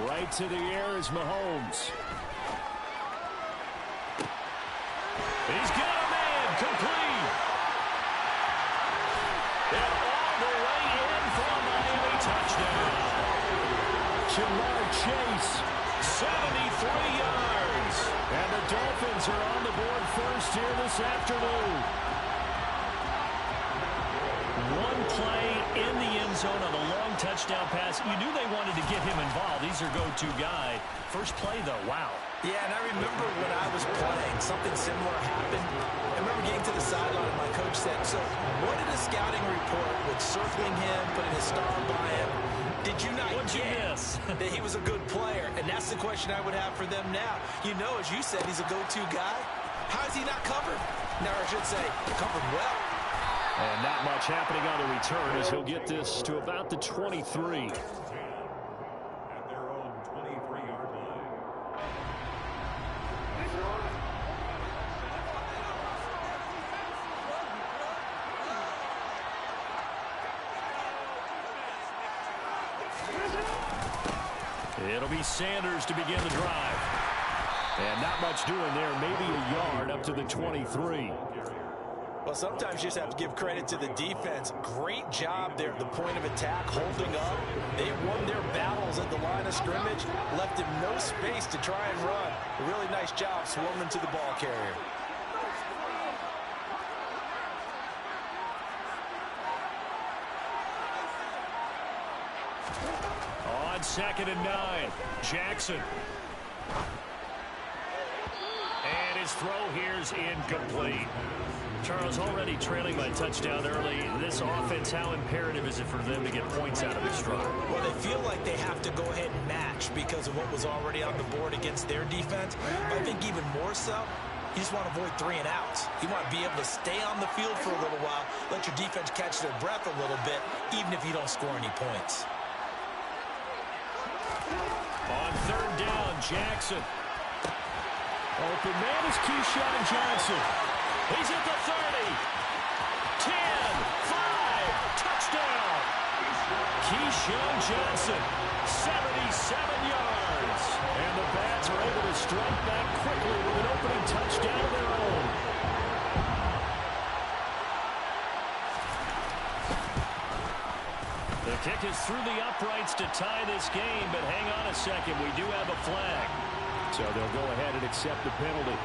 Right to the air is Mahomes. He's got a man complete. And all the way in for a Miami touchdown. Ja'Marr Chase, 73 yards. And the Dolphins are on the board first here this afternoon. One play in the end zone on a long touchdown pass. You knew they wanted to get him involved. He's their go-to guy. First play, though, wow. Yeah, and I remember when I was playing, something similar happened. I remember getting to the sideline, and my coach said, so what did a scouting report with circling him, putting a star by him, did you not get that he was a good player? And that's the question I would have for them now. You know, as you said, he's a go-to guy. How is he not covered? Now, I should say, covered well. And not much happening on the return as he'll get this to about the 23. At their own 23-yard line. It'll be Sanders to begin the drive. And not much doing there. Maybe a yard up to the 23. Well, sometimes you just have to give credit to the defense. Great job there at the point of attack, holding up. They won their battles at the line of scrimmage, left him no space to try and run. A really nice job swarming to the ball carrier. On 2nd and 9, Jackson. And his throw here's incomplete. Charles, already trailing by touchdown early. This offense, how imperative is it for them to get points out of this drive? Well, they feel like they have to go ahead and match because of what was already on the board against their defense. But I think even more so, you just want to avoid 3 and outs. You want to be able to stay on the field for a little while, let your defense catch their breath a little bit, even if you don't score any points. On 3rd down, Jackson. Open man is Keyshawn Johnson. He's at the 30. 10, 5, touchdown. Keyshawn Johnson, 77 yards. And the Bats are able to strike back quickly with an opening touchdown of their own. The kick is through the uprights to tie this game, but hang on a second. We do have a flag. So they'll go ahead and accept the penalty.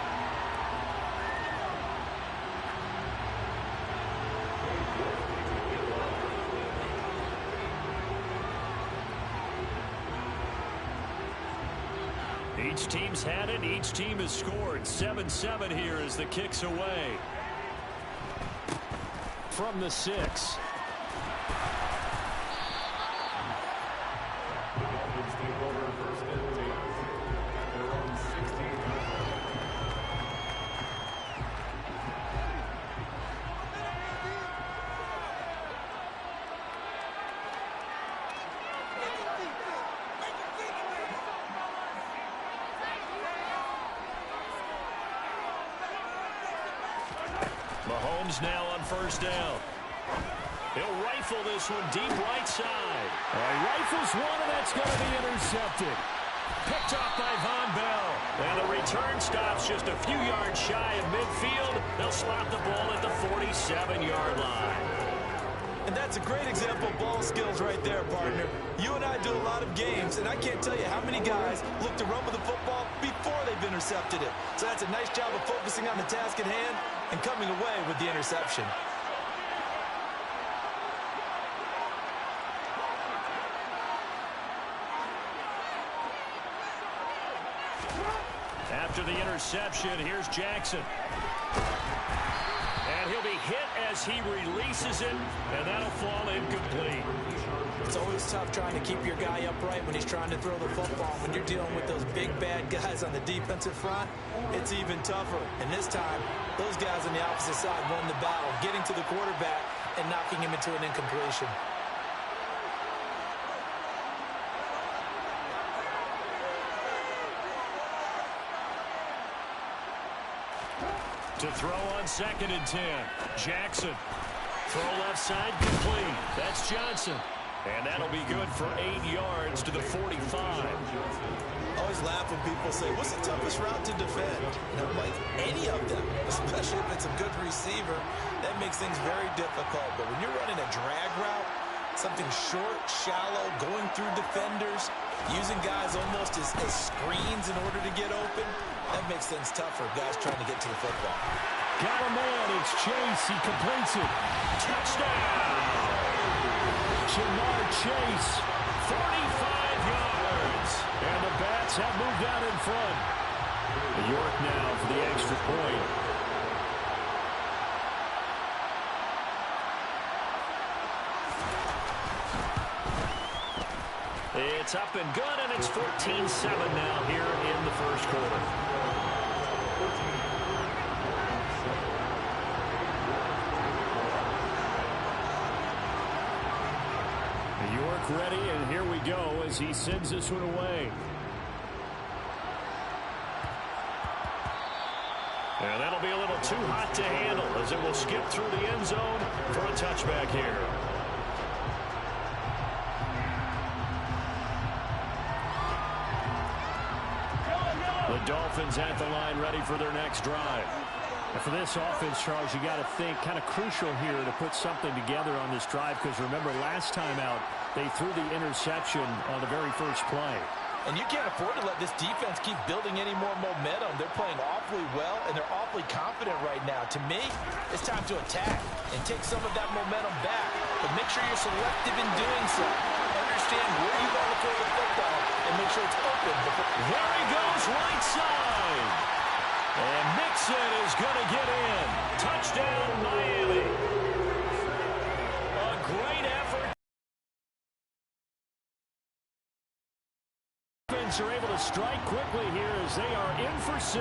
Each team's had it. Each team has scored. 7-7 here as the kick's away. From the 6. Dolphins take over 1st and 10 at their own 16-yard line. Mahomes now on 1st down. He'll rifle this one deep right side. He rifles one, and that's going to be intercepted. Picked off by Von Bell. And the return stops just a few yards shy of midfield. They'll slot the ball at the 47-yard line. And that's a great example of ball skills right there, partner. You and I do a lot of games, and I can't tell you how many guys look to run with the football before they've intercepted it. So that's a nice job of focusing on the task at hand and coming away with the interception. After the interception, here's Jackson. And he'll be hit as he releases it, and that'll fall incomplete. It's always tough trying to keep your guy upright when he's trying to throw the football. When you're dealing with those big, bad guys on the defensive front, it's even tougher. And this time, those guys on the opposite side won the battle, getting to the quarterback and knocking him into an incompletion. To throw on 2nd and 10. Jackson. Throw left side complete. That's Johnson. And that'll be good for 8 yards to the 45. I always laugh when people say, what's the toughest route to defend? And I'm like, any of them, especially if it's a good receiver, that makes things very difficult. But when you're running a drag route, something short, shallow, going through defenders, using guys almost as screens in order to get open, that makes things tough for guys trying to get to the football. Got a man, it's Chase, he completes it. Touchdown! Jamar Chase, 45 yards. And the Bats have moved out in front. York now for the extra point. It's up and good, and it's 14-7 now here in the first quarter. York ready, and here we go as he sends this one away. And that'll be a little too hot to handle as it will skip through the end zone for a touchback here. The Dolphins at the line ready for their next drive. And for this offense, Charles, you got to think kind of crucial here to put something together on this drive, because remember last time out they threw the interception on the very first play. And you can't afford to let this defense keep building any more momentum. They're playing awfully well, and they're awfully confident right now. To me, it's time to attack and take some of that momentum back. But make sure you're selective in doing so. Understand where you want to throw the football and make sure it's open. There he goes, right side. And Mixon is going to get in. Touchdown, Miami. A great effort. Are able to strike quickly here as they are in for 6.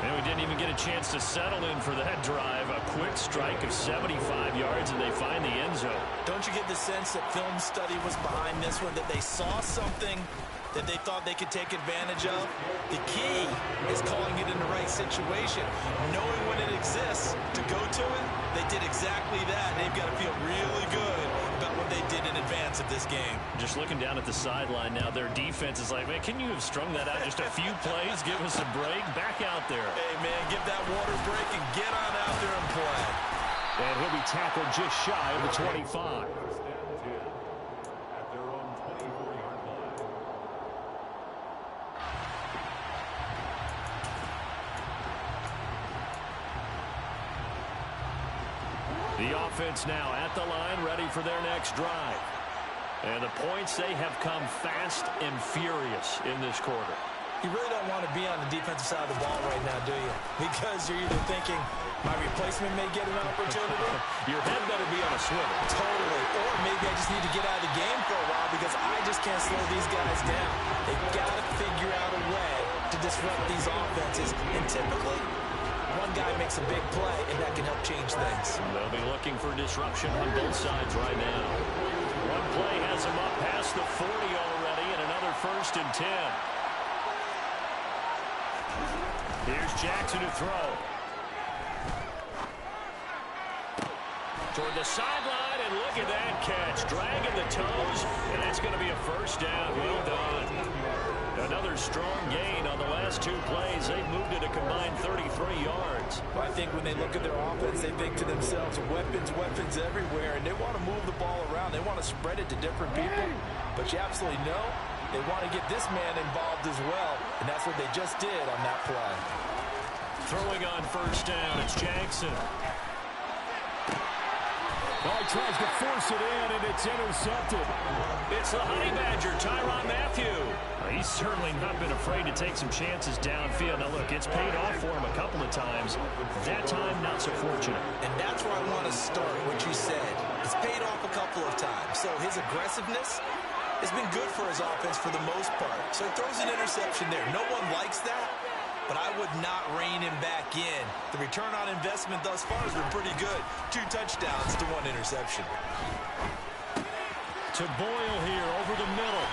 And we didn't even get a chance to settle in for that drive. A quick strike of 75 yards, and they find the end zone. Don't you get the sense that film study was behind this one, that they saw something that they thought they could take advantage of? The key is calling it in the right situation. Knowing when it exists to go to it, they did exactly that. They've got to feel really good about what they did in advance of this game. Just looking down at the sideline now, their defense is like, man, can you have strung that out just a few plays? Give us a break. Back out there. Hey, man, give that water break and get on out there and play. And he'll be tackled just shy of the 25. The offense now at the line, ready for their next drive. And the points, they have come fast and furious in this quarter. You really don't want to be on the defensive side of the ball right now, do you? Because you're either thinking, my replacement may get an opportunity. Your head better be on a swivel. Totally. Or maybe I just need to get out of the game for a while because I just can't slow these guys down. They've got to figure out a way to disrupt these offenses. And typically, one guy makes a big play, and that can help change things. They'll be looking for disruption on both sides right now. One play has them up past the 40 already, and another 1st and 10. Here's Jackson to throw. Toward the sideline, and look at that catch. Dragging the toes, and that's going to be a 1st down. Well done. Another strong gain on the last 2 plays. They've moved it a combined 33 yards. Well, I think when they look at their offense, they think to themselves, weapons, weapons everywhere, and they want to move the ball around. They want to spread it to different people, but you absolutely know they want to get this man involved as well, and that's what they just did on that play. Throwing on 1st down, it's Jackson. Oh, he tries to force it in, and it's intercepted. It's the Honey Badger, Tyrann Mathieu. He's certainly not been afraid to take some chances downfield. Now, look, it's paid off for him a couple of times. That time, not so fortunate. And that's where I want to start, what you said. It's paid off a couple of times. So his aggressiveness has been good for his offense for the most part. So he throws an interception there. No one likes that, but I would not rein him back in. The return on investment thus far has been pretty good. 2 touchdowns to 1 interception. To Boyle here over the middle.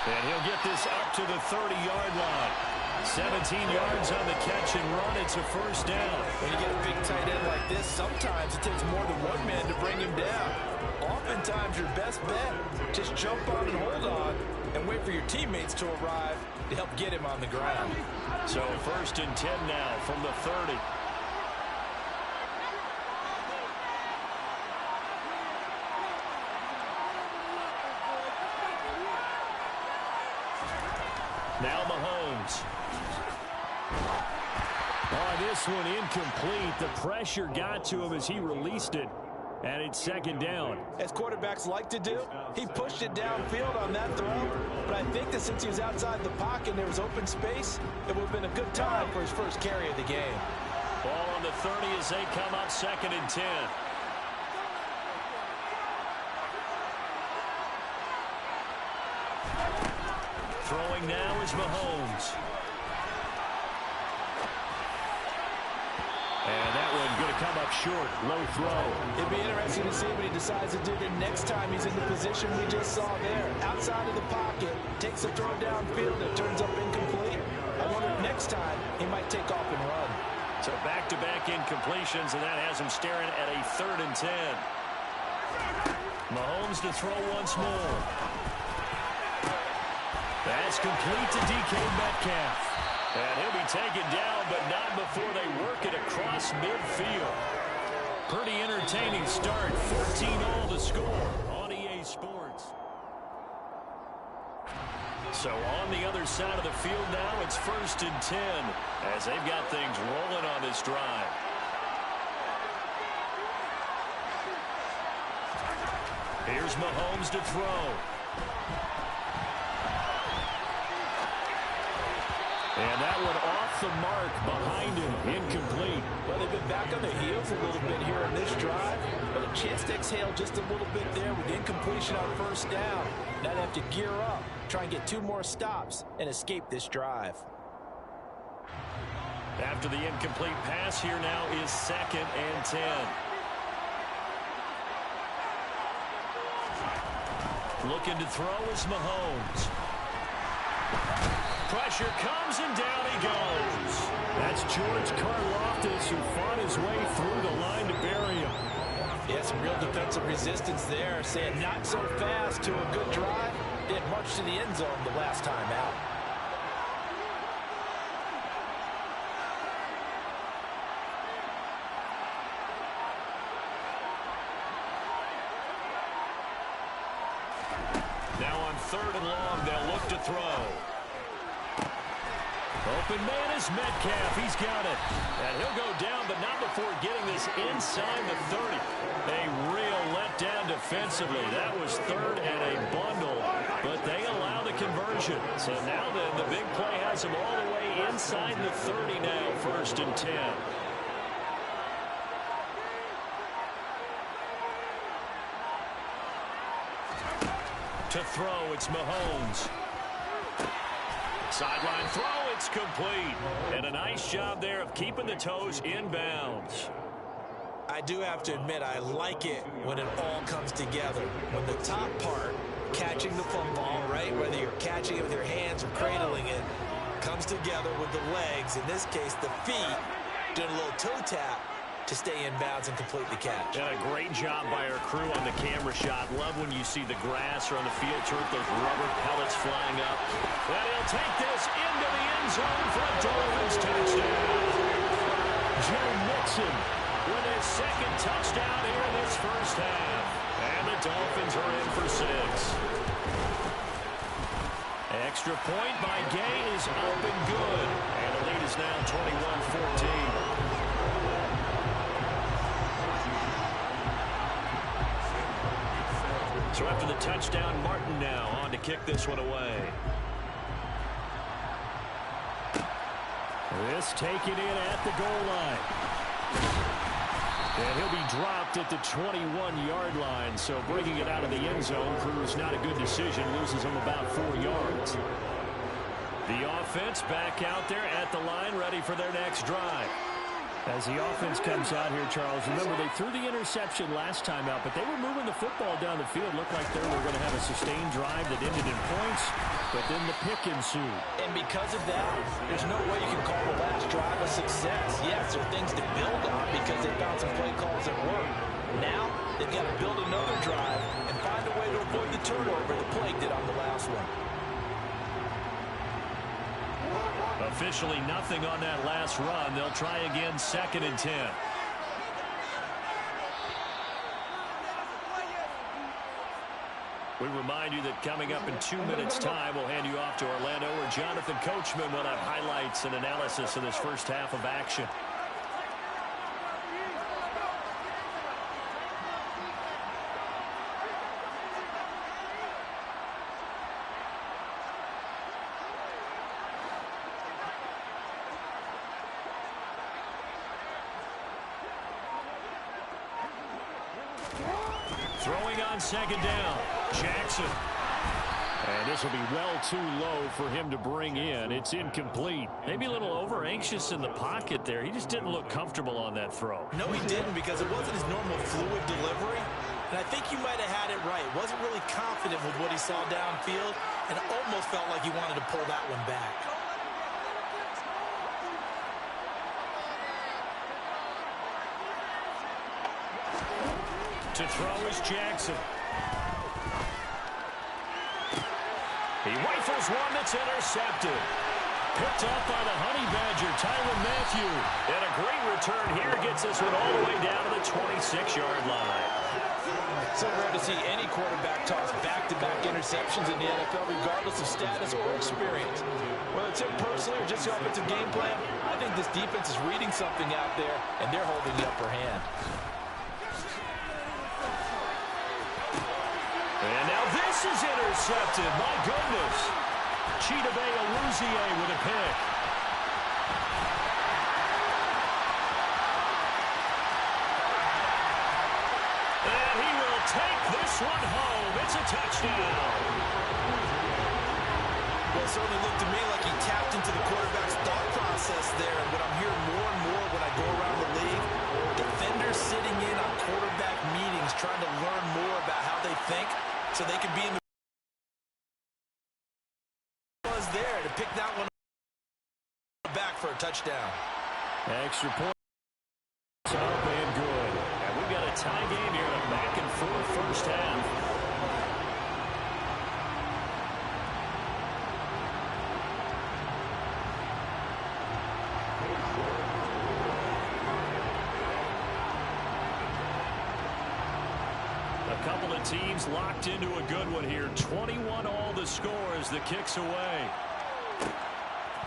And he'll get this up to the 30-yard line. 17 yards on the catch and run. It's a first down. When you get a big tight end like this, sometimes it takes more than one man to bring him down. Oftentimes, your best bet, just jump on and hold on and wait for your teammates to arrive to help get him on the ground. So first and 10 now from the 30. Now Mahomes. Oh, this one incomplete. The pressure got to him as he released it. And it's second down. As quarterbacks like to do, he pushed it downfield on that throw. But I think that since he was outside the pocket and there was open space, it would have been a good time for his first carry of the game. Ball on the 30 as they come up second and 10. Throwing now is Mahomes. And that one's going to come up short. Low throw. It'd be interesting to see what he decides to do the next time he's in the position we just saw there. Outside of the pocket, takes a throw downfield, it turns up incomplete. I wonder if next time he might take off and run. So back-to-back incompletions, and that has him staring at a third and 10. Mahomes to throw once more. That's complete to DK Metcalf. And he'll be taken down, but not before they work it across midfield. Pretty entertaining start. 14-all to score on EA Sports. So on the other side of the field now, it's first and 10 as they've got things rolling on this drive. Here's Mahomes to throw. And that one off the mark behind him. Incomplete. Well, they've been back on their heels a little bit here in this drive, but a chance to exhale just a little bit there with incompletion on first down. Now they have to gear up, try and get 2 more stops, and escape this drive. After the incomplete pass, here now is second and 10. Looking to throw is Mahomes. Pressure comes, and down he goes. That's George Karlaftis, who fought his way through the line to bury him. Yeah, some real defensive resistance there, saying not so fast to a good drive. Didn't march to the end zone the last time out. Now on third and long, they'll look to throw. Open man is Metcalf. He's got it. And he'll go down, but not before getting this inside the 30. A real letdown defensively. That was third and a bundle, but they allow the conversion. So now then, the big play has him all the way inside the 30 now, first and 10. To throw, it's Mahomes. Sideline throw, it's complete. And a nice job there of keeping the toes inbounds. I do have to admit, I like it when it all comes together. When the top part, catching the football, right, whether you're catching it with your hands or cradling it, comes together with the legs, in this case the feet, doing a little toe tap to stay in bounds and complete the catch. And a great job by our crew on the camera shot. Love when you see the grass or on the field turf, those rubber pellets flying up. And he'll take this into the end zone for a Dolphins touchdown. Joe Mixon with his second touchdown here in this first half. And the Dolphins are in for 6. Extra point by Gay is up and good. And the lead is now 21-14. So after the touchdown, Martin now on to kick this one away. This taken in at the goal line. And he'll be dropped at the 21-yard line. So bringing it out of the end zone proves not a good decision. Loses him about 4 yards. The offense back out there at the line, ready for their next drive. As the offense comes out here, Charles, remember they threw the interception last time out, but they were moving the football down the field. Looked like they were going to have a sustained drive that ended in points. but then the pick ensued. And because of that, there's no way you can call the last drive a success. Yes, there are things to build on because they found some play calls that work. Now, they've got to build another drive and find a way to avoid the turnover the Plague did on the last one. Officially nothing on that last run. They'll try again, 2nd and 10. We remind you that coming up in 2 minutes' time, we'll hand you off to Orlando, where Jonathan Coachman will have highlights and analysis of this first half of action. Throwing on 2nd down, Jackson. And this will be well too low for him to bring in. It's incomplete. Maybe a little over-anxious in the pocket there. He just didn't look comfortable on that throw. No, he didn't, because it wasn't his normal fluid delivery. And I think you might have had it right. Wasn't really confident with what he saw downfield, and almost felt like he wanted to pull that one back. To throw is Jackson. He rifles one that's intercepted. Picked up by the Honey Badger, Tyrann Mathieu. And a great return here gets this one all the way down to the 26-yard line. So rare to see any quarterback toss back-to-back interceptions in the NFL, regardless of status or experience. Whether it's him personally or just the offensive game plan, I think this defense is reading something out there, and they're holding the upper hand. And now this is intercepted. My goodness. Chidobe Awuzie with a pick. And he will take this one home. It's a touchdown. Well, it certainly looked to me like he tapped into the quarterback's thought process there. And what I'm hearing more and more when I go around the league, defenders sitting in on quarterback meetings trying to learn more about how they think, so they can be in the was there to pick that one back for a touchdown. Extra point up and good. And we've got a tie game here, a back and forth first half. Couple of teams locked into a good one here. 21 all the score as the kick's away.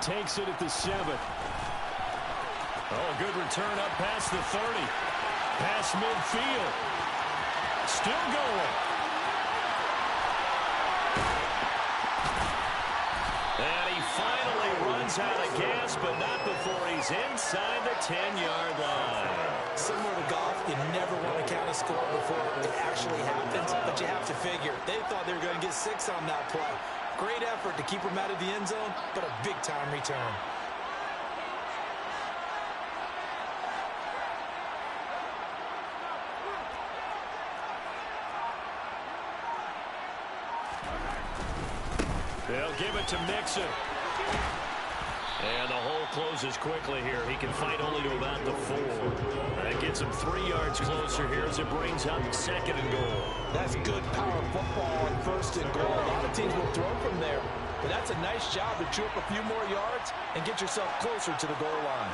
Takes it at the 7. Oh, good return up past the 30. Past midfield. Still going. And he finally runs out of gas, but not before he's inside the 10-yard line. Similar to golf, you never want to count a score before it actually happens, but you have to figure. They thought they were going to get 6 on that play. Great effort to keep them out of the end zone, but a big-time return. They'll give it to Mixon. And the hole closes quickly here. He can fight only to about the 4. That gets him 3 yards closer here as it brings up 2nd and goal. That's good power football on 1st and goal. A lot of teams will throw from there, but that's a nice job to chew up a few more yards and get yourself closer to the goal line.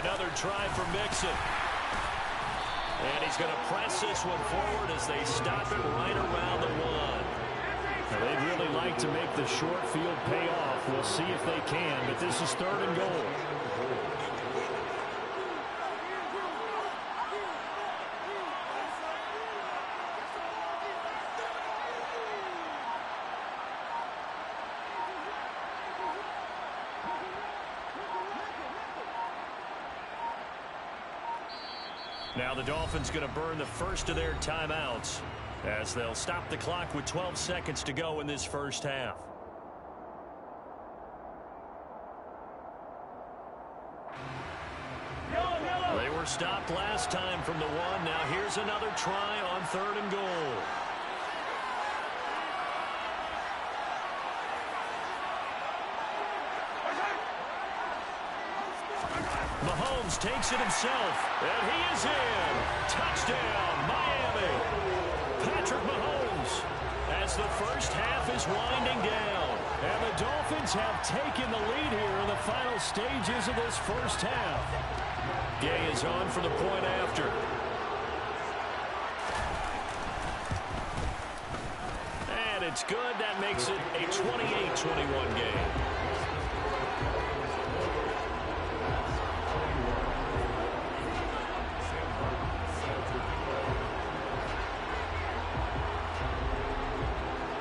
Another try for Mixon. And he's going to press this one forward as they stop it right around the 1. Now, they'd really like to make the short field pay off. We'll see if they can, but this is 3rd and goal. Now the Dolphins going to burn the first of their timeouts as they'll stop the clock with 12 seconds to go in this first half. were stopped last time from the one. Now here's another try on 3rd and goal. Mahomes takes it himself, and he is in. Touchdown, Miami. Patrick Mahomes, as the first half is winding down. And the Dolphins have taken the lead here in the final stages of this first half. Gay is on for the point after. And it's good. That makes it a 28-21 game.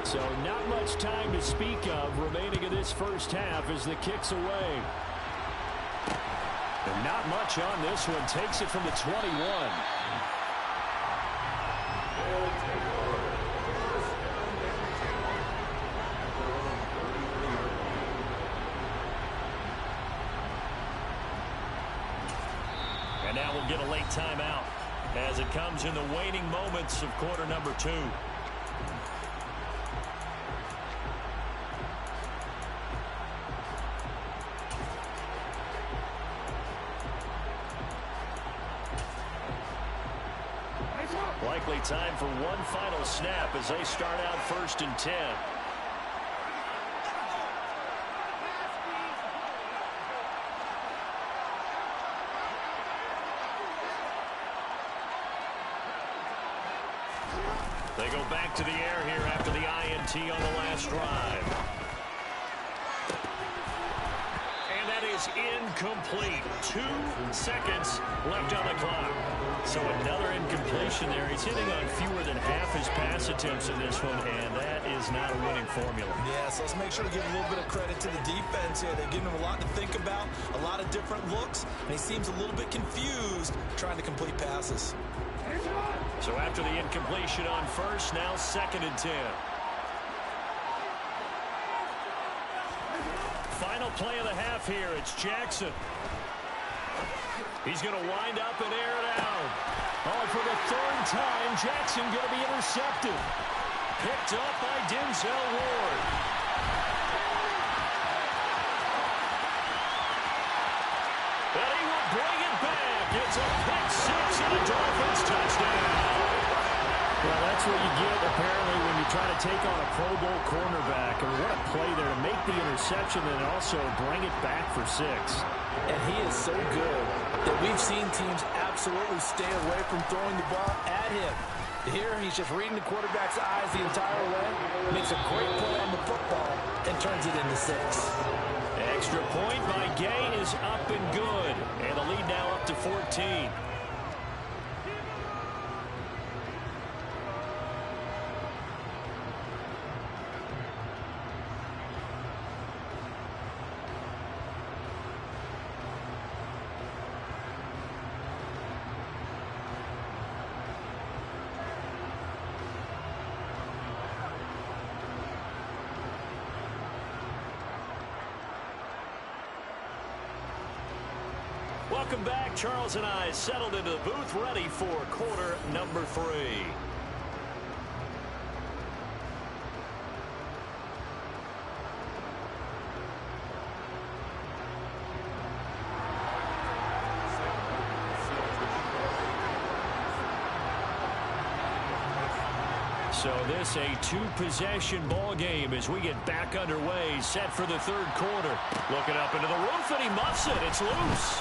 So not much time to speak of remaining in this first half as the kick's away. And not much on this one. Takes it from the 21. And now we'll get a late timeout as it comes in the waning moments of quarter number 2. Likely time for one final snap as they start out 1st and 10. They go back to the air here after the INT on the last drive. And that is incomplete. 2 seconds left on the clock. So another incompletion there. He's hitting on fewer than half his pass attempts in this one, and that is not a winning formula. Yeah, so let's make sure to give a little bit of credit to the defense here. They've given him a lot to think about, a lot of different looks, and he seems a little bit confused trying to complete passes. So after the incompletion on 1st, now 2nd and 10. Final play of the half here. It's Jackson. He's going to wind up and air it out. Oh, for the 3rd time, Jackson going to be intercepted. Picked up by Denzel Ward. And he will bring it back. It's a pick 6 and a Dolphins touchdown. Well, that's what you get, apparently, when you try to take on a Pro Bowl cornerback. I mean, what a play there to make the interception and also bring it back for 6. And he is so good that we've seen teams absolutely stay away from throwing the ball at him. Here, he's just reading the quarterback's eyes the entire way, makes a great play on the football, and turns it into 6. Extra point by Gay is up and good. And the lead now up to 14. Welcome back. Charles and I settled into the booth, ready for quarter number 3. So this a 2-possession ball game as we get back underway, set for the 3rd quarter. Looking up into the roof, and he muffs it. It's loose.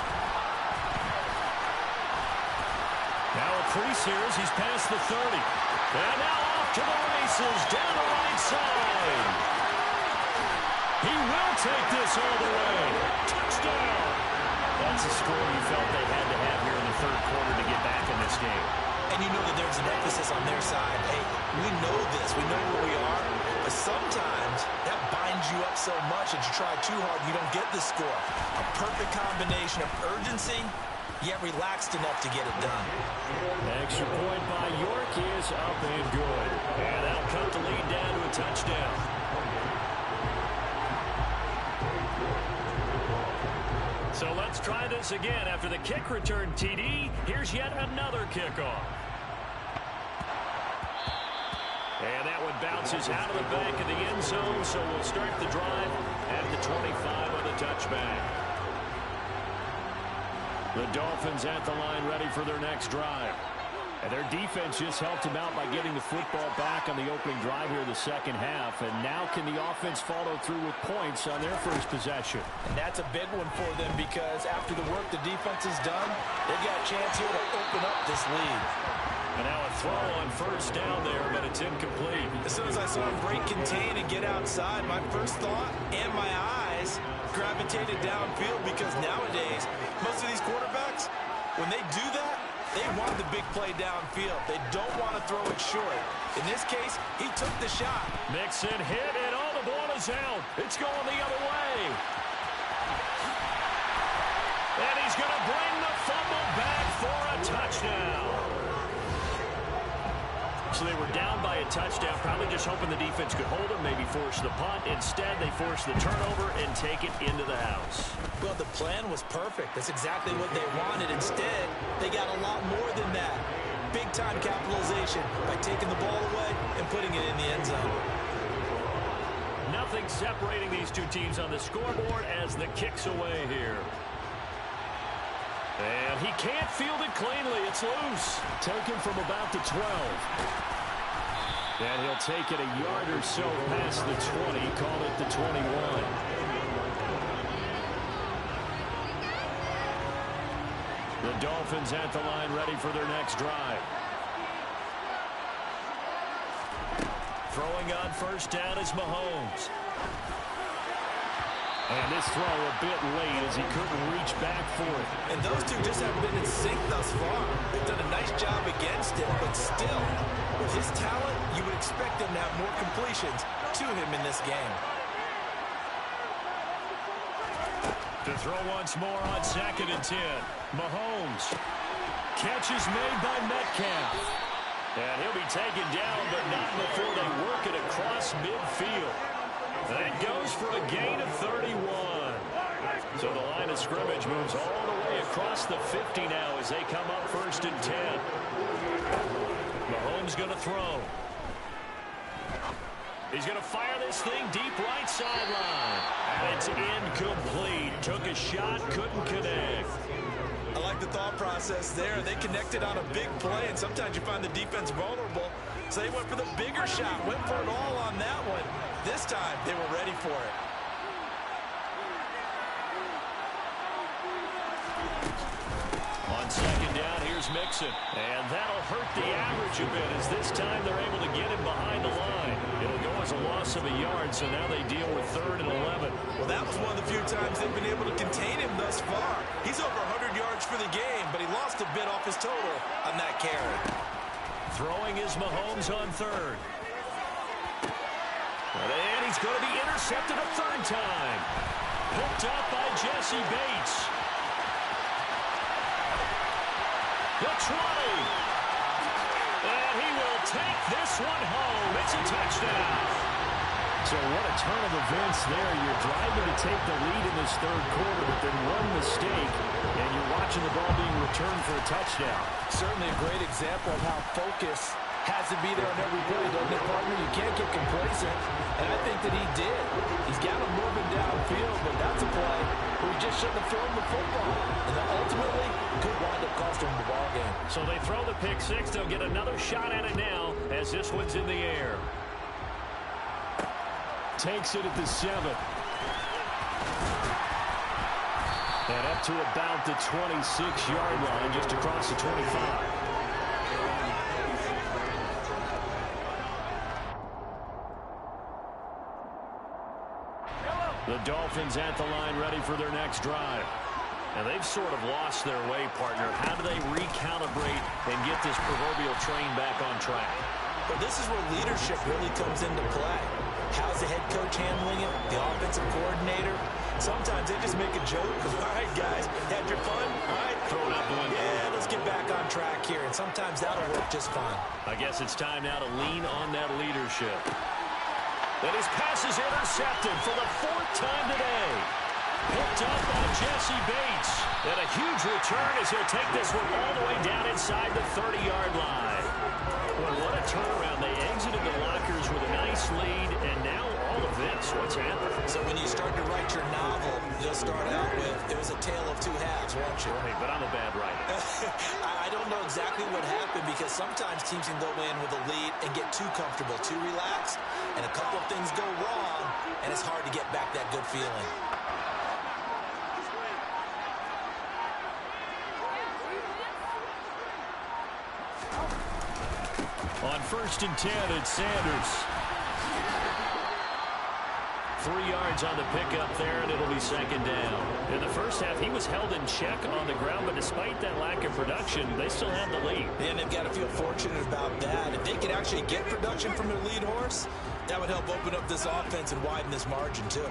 Now a crease here as he's past the 30. And now off to the races, down the right side. He will take this all the way. Touchdown. That's a score you felt they had to have here in the 3rd quarter to get back in this game. And you know that there's an emphasis on their side. Hey, we know this. We know where we are. But sometimes that binds you up so much that you try too hard, you don't get the score. A perfect combination of urgency, yet relaxed enough to get it done. Extra point by York is up and good. And that'll cut the lead down to a touchdown. So let's try this again. After the kick return TD, here's yet another kickoff. And that one bounces out of the back of the end zone, so we'll start the drive at the 25 on the touchback. The Dolphins at the line ready for their next drive. And their defense just helped them out by getting the football back on the opening drive here in the second half. And now can the offense follow through with points on their first possession? And that's a big one for them because after the work the defense has done, they've got a chance here to open up this lead. And now a throw on first down there, but it's incomplete. As soon as I saw him break contain and get outside, my first thought and my eyes gravitated downfield because nowadays, most of these quarterbacks, when they do that, they want the big play downfield. They don't want to throw it short. In this case, he took the shot. Mixon hit, and all the ball is out. It's going the other way. And he's going to bring the fumble back for a touchdown. So they were down by a touchdown, probably just hoping the defense could hold them, maybe force the punt. Instead, they force the turnover and take it into the house. Well, the plan was perfect. That's exactly what they wanted. Instead, they got a lot more than that. Big-time capitalization by taking the ball away and putting it in the end zone. Nothing separating these two teams on the scoreboard as the kick's away here. And he can't field it cleanly. It's loose. Taken from about the 12. And he'll take it a yard or so past the 20. Call it the 21. The Dolphins at the line ready for their next drive. Throwing on first down is Mahomes. And this throw a bit late as he couldn't reach back for it. And those two just haven't been in sync thus far. They've done a nice job against it, but still, with his talent, you would expect him to have more completions to him in this game. To throw once more on 2nd and 10. Mahomes. Catch is made by Metcalf. And he'll be taken down, but not before they work it across midfield. That goes for a gain of 31. So the line of scrimmage moves all the way across the 50 now as they come up 1st and 10. Mahomes going to throw. He's going to fire this thing deep right sideline. And it's incomplete. Took a shot, couldn't connect. I like the thought process there. They connected on a big play, and sometimes you find the defense vulnerable. So they went for the bigger shot, went for it all on that one. This time, they were ready for it. On 2nd down, here's Mixon. And that'll hurt the average a bit as this time they're able to get him behind the line. It'll go as a loss of a yard, so now they deal with 3rd and 11. Well, that was one of the few times they've been able to contain him thus far. He's over 100 yards for the game, but he lost a bit off his total on that carry. Throwing is Mahomes on 3rd. And he's going to be intercepted a 3rd time. Picked up by Jesse Bates. The 20. And he will take this one home. It's a touchdown. So what a turn of events there. You're driving to take the lead in this 3rd quarter, but then one mistake, and you're watching the ball being returned for a touchdown. Certainly a great example of how focus has to be there on every play, doesn't it, partner? You can't get complacent, and I think that he did. He's got him moving downfield, but that's a play where he just shouldn't have thrown the football. And that ultimately could wind up costing him the ball game. So they throw the pick six. They'll get another shot at it now as this one's in the air. Takes it at the 7. And up to about the 26-yard line, just across the 25. The Dolphins at the line ready for their next drive. And they've sort of lost their way, partner. How do they recalibrate and get this proverbial train back on track? Well, this is where leadership really comes into play. How's the head coach handling it? The offensive coordinator? Sometimes they just make a joke. All right, guys, had your fun? All right. Throw it out the window. Yeah, let's get back on track here. And sometimes that'll work just fine. I guess it's time now to lean on that leadership. And his pass is intercepted for the 4th time today. Picked up by Jesse Bates. And a huge return as he'll take this one all the way down inside the 30-yard line. Well, what a turnaround. They exited the lockers with a nice lead, and now all of this. What's happened? So when you start to write your novel, you'll start out with, it was a tale of two halves, won't you? Right, but I'm a bad writer. I don't know exactly what happened because sometimes teams can go in with a lead and get too comfortable, too relaxed, and a couple of things go wrong, and it's hard to get back that good feeling. On 1st and 10, it's Sanders. 3 yards on the pickup there, and it'll be 2nd down. In the first half, he was held in check on the ground, but despite that lack of production, they still have the lead. And they've got to feel fortunate about that. If they could actually get production from their lead horse, that would help open up this offense and widen this margin, too.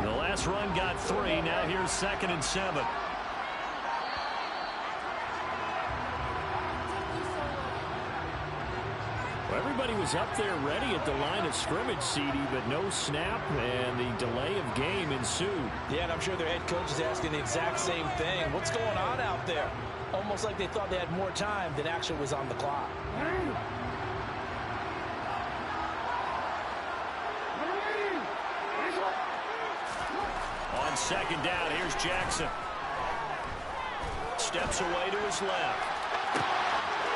The last run got 3. Now here's 2nd and 7. Well, everybody was up there ready at the line of scrimmage, CD, but no snap, and the delay of game ensued. Yeah, and I'm sure their head coach is asking the exact same thing. What's going on out there? Almost like they thought they had more time than actually was on the clock. On 2nd down, here's Jackson. Steps away to his left.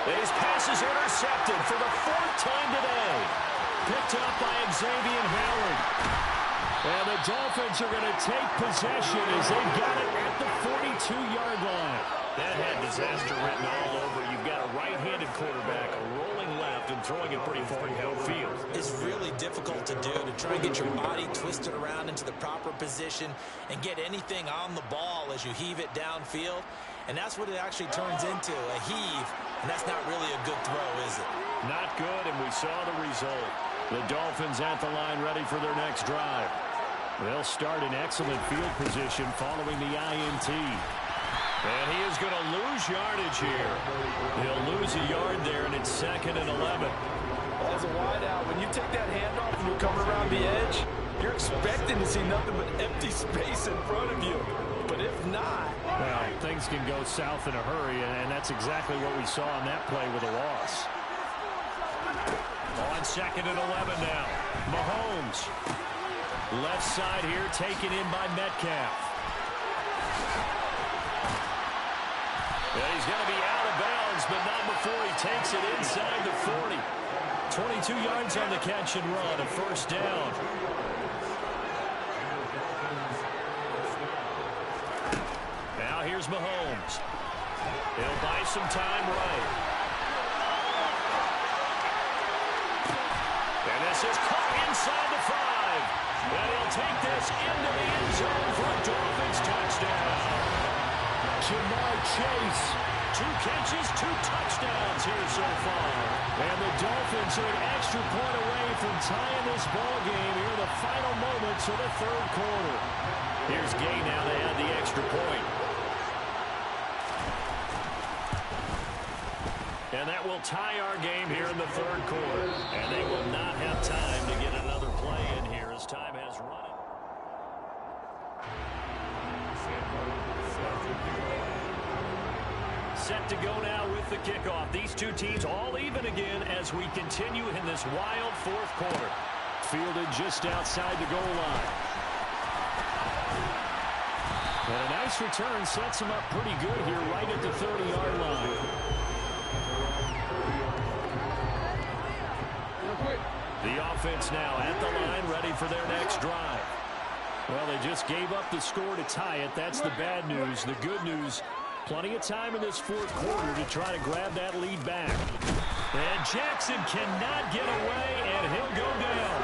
His pass is intercepted for the 4th time today. Picked up by Xavier Howard. And the Dolphins are going to take possession as they've got it at the 42-yard line. That had disaster written all over. You've got a right-handed quarterback rolling left and throwing it pretty far downfield. It's really difficult to do, to try and get your body twisted around into the proper position and get anything on the ball as you heave it downfield. And that's what it actually turns into, a heave. And that's not really a good throw, is it? Not good, and we saw the result. The Dolphins at the line ready for their next drive. They'll start in excellent field position following the INT. And he is going to lose yardage here. He'll lose a yard there, and it's 2nd and 11. As a wideout, when you take that handoff and you're coming around the edge, you're expecting to see nothing but empty space in front of you. But if not... Well, things can go south in a hurry, and that's exactly what we saw on that play with a loss. On 2nd and 11 now. Mahomes. Left side here, taken in by Metcalf. And he's going to be out of bounds, but not before he takes it inside the 40. 22 yards on the catch and run, a 1st down. Now here's Mahomes. He'll buy some time right. And this is caught inside the 5. And he'll take this into the end zone for a Dolphins touchdown. Jamar Chase, 2 catches, 2 touchdowns here so far. And the Dolphins are an extra point away from tying this ball game here in the final moments of the 3rd quarter. Here's Gay now to add the extra point. And that will tie our game here in the 3rd quarter. And they will not have time to get another play in here as time has run. Set to go now with the kickoff. These two teams all even again as we continue in this wild 4th quarter. Fielded just outside the goal line. And a nice return sets him up pretty good here right at the 30-yard line. The offense now at the line, ready for their next drive. Well, they just gave up the score to tie it. That's the bad news. The good news, plenty of time in this 4th quarter to try to grab that lead back. And Jackson cannot get away, and he'll go down.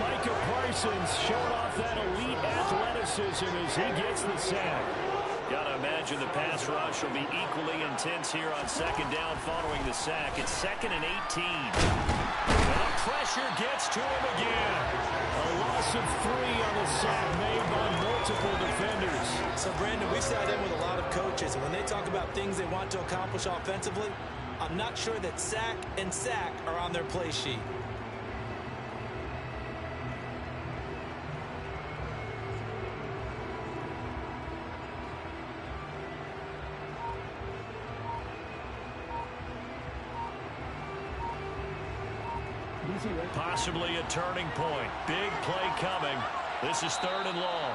Micah Parsons showing off that elite athleticism as he gets the sack. Got to imagine the pass rush will be equally intense here on 2nd down following the sack. It's 2nd and 18. And the pressure gets to him again. A loss of 3 on the sack made by multiple defenders. So, Brandon, we've sat in with a lot of coaches, and when they talk about things they want to accomplish offensively, I'm not sure that sack and sack are on their play sheet. Possibly a turning point. Big play coming. This is 3rd and long.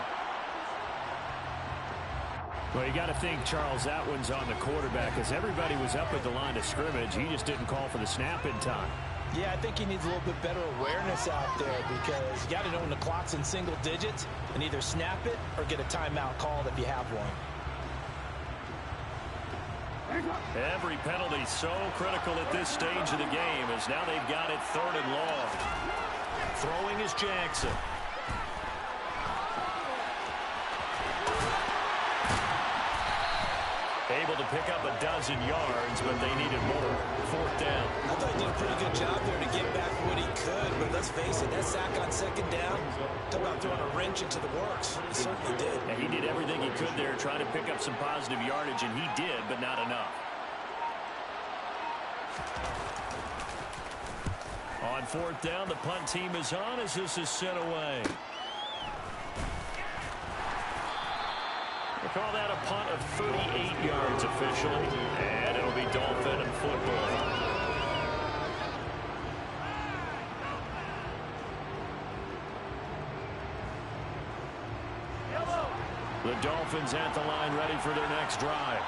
Well, you got to think, Charles, that one's on the quarterback because everybody was up at the line of scrimmage. He just didn't call for the snap in time. Yeah, I think he needs a little bit better awareness out there because you got to know when the clock's in single digits and either snap it or get a timeout called if you have one. Every penalty so critical at this stage of the game as now they've got it 3rd and long. Throwing is Jackson. Able to pick up a dozen yards, but they needed more. 4th down. I thought he did a pretty good job there to get back what he could, but let's face it, that sack on 2nd down, talk about throwing a wrench into the works. He certainly did. And he did everything he could there, trying to pick up some positive yardage, and he did, but not enough. On 4th down, the punt team is on as this is sent away. We'll call that a punt of 38 yards officially, and it'll be Dolphin football. The Dolphins at the line ready for their next drive.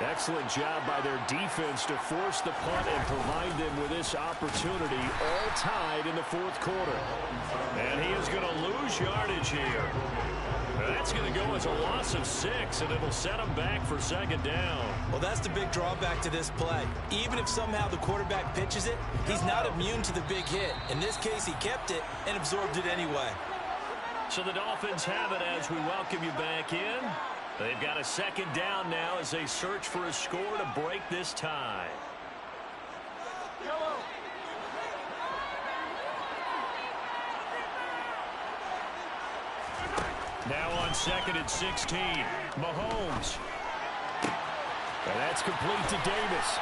Excellent job by their defense to force the punt and provide them with this opportunity, all tied in the 4th quarter. And he is going to lose yardage here. That's going to go as a loss of 6, and it'll set him back for 2nd down. Well, that's the big drawback to this play. Even if somehow the quarterback pitches it, he's not immune to the big hit. In this case, he kept it and absorbed it anyway. So the Dolphins have it as we welcome you back in. They've got a 2nd down now as they search for a score to break this tie. Now on 2nd and 16, Mahomes. And that's complete to Davis.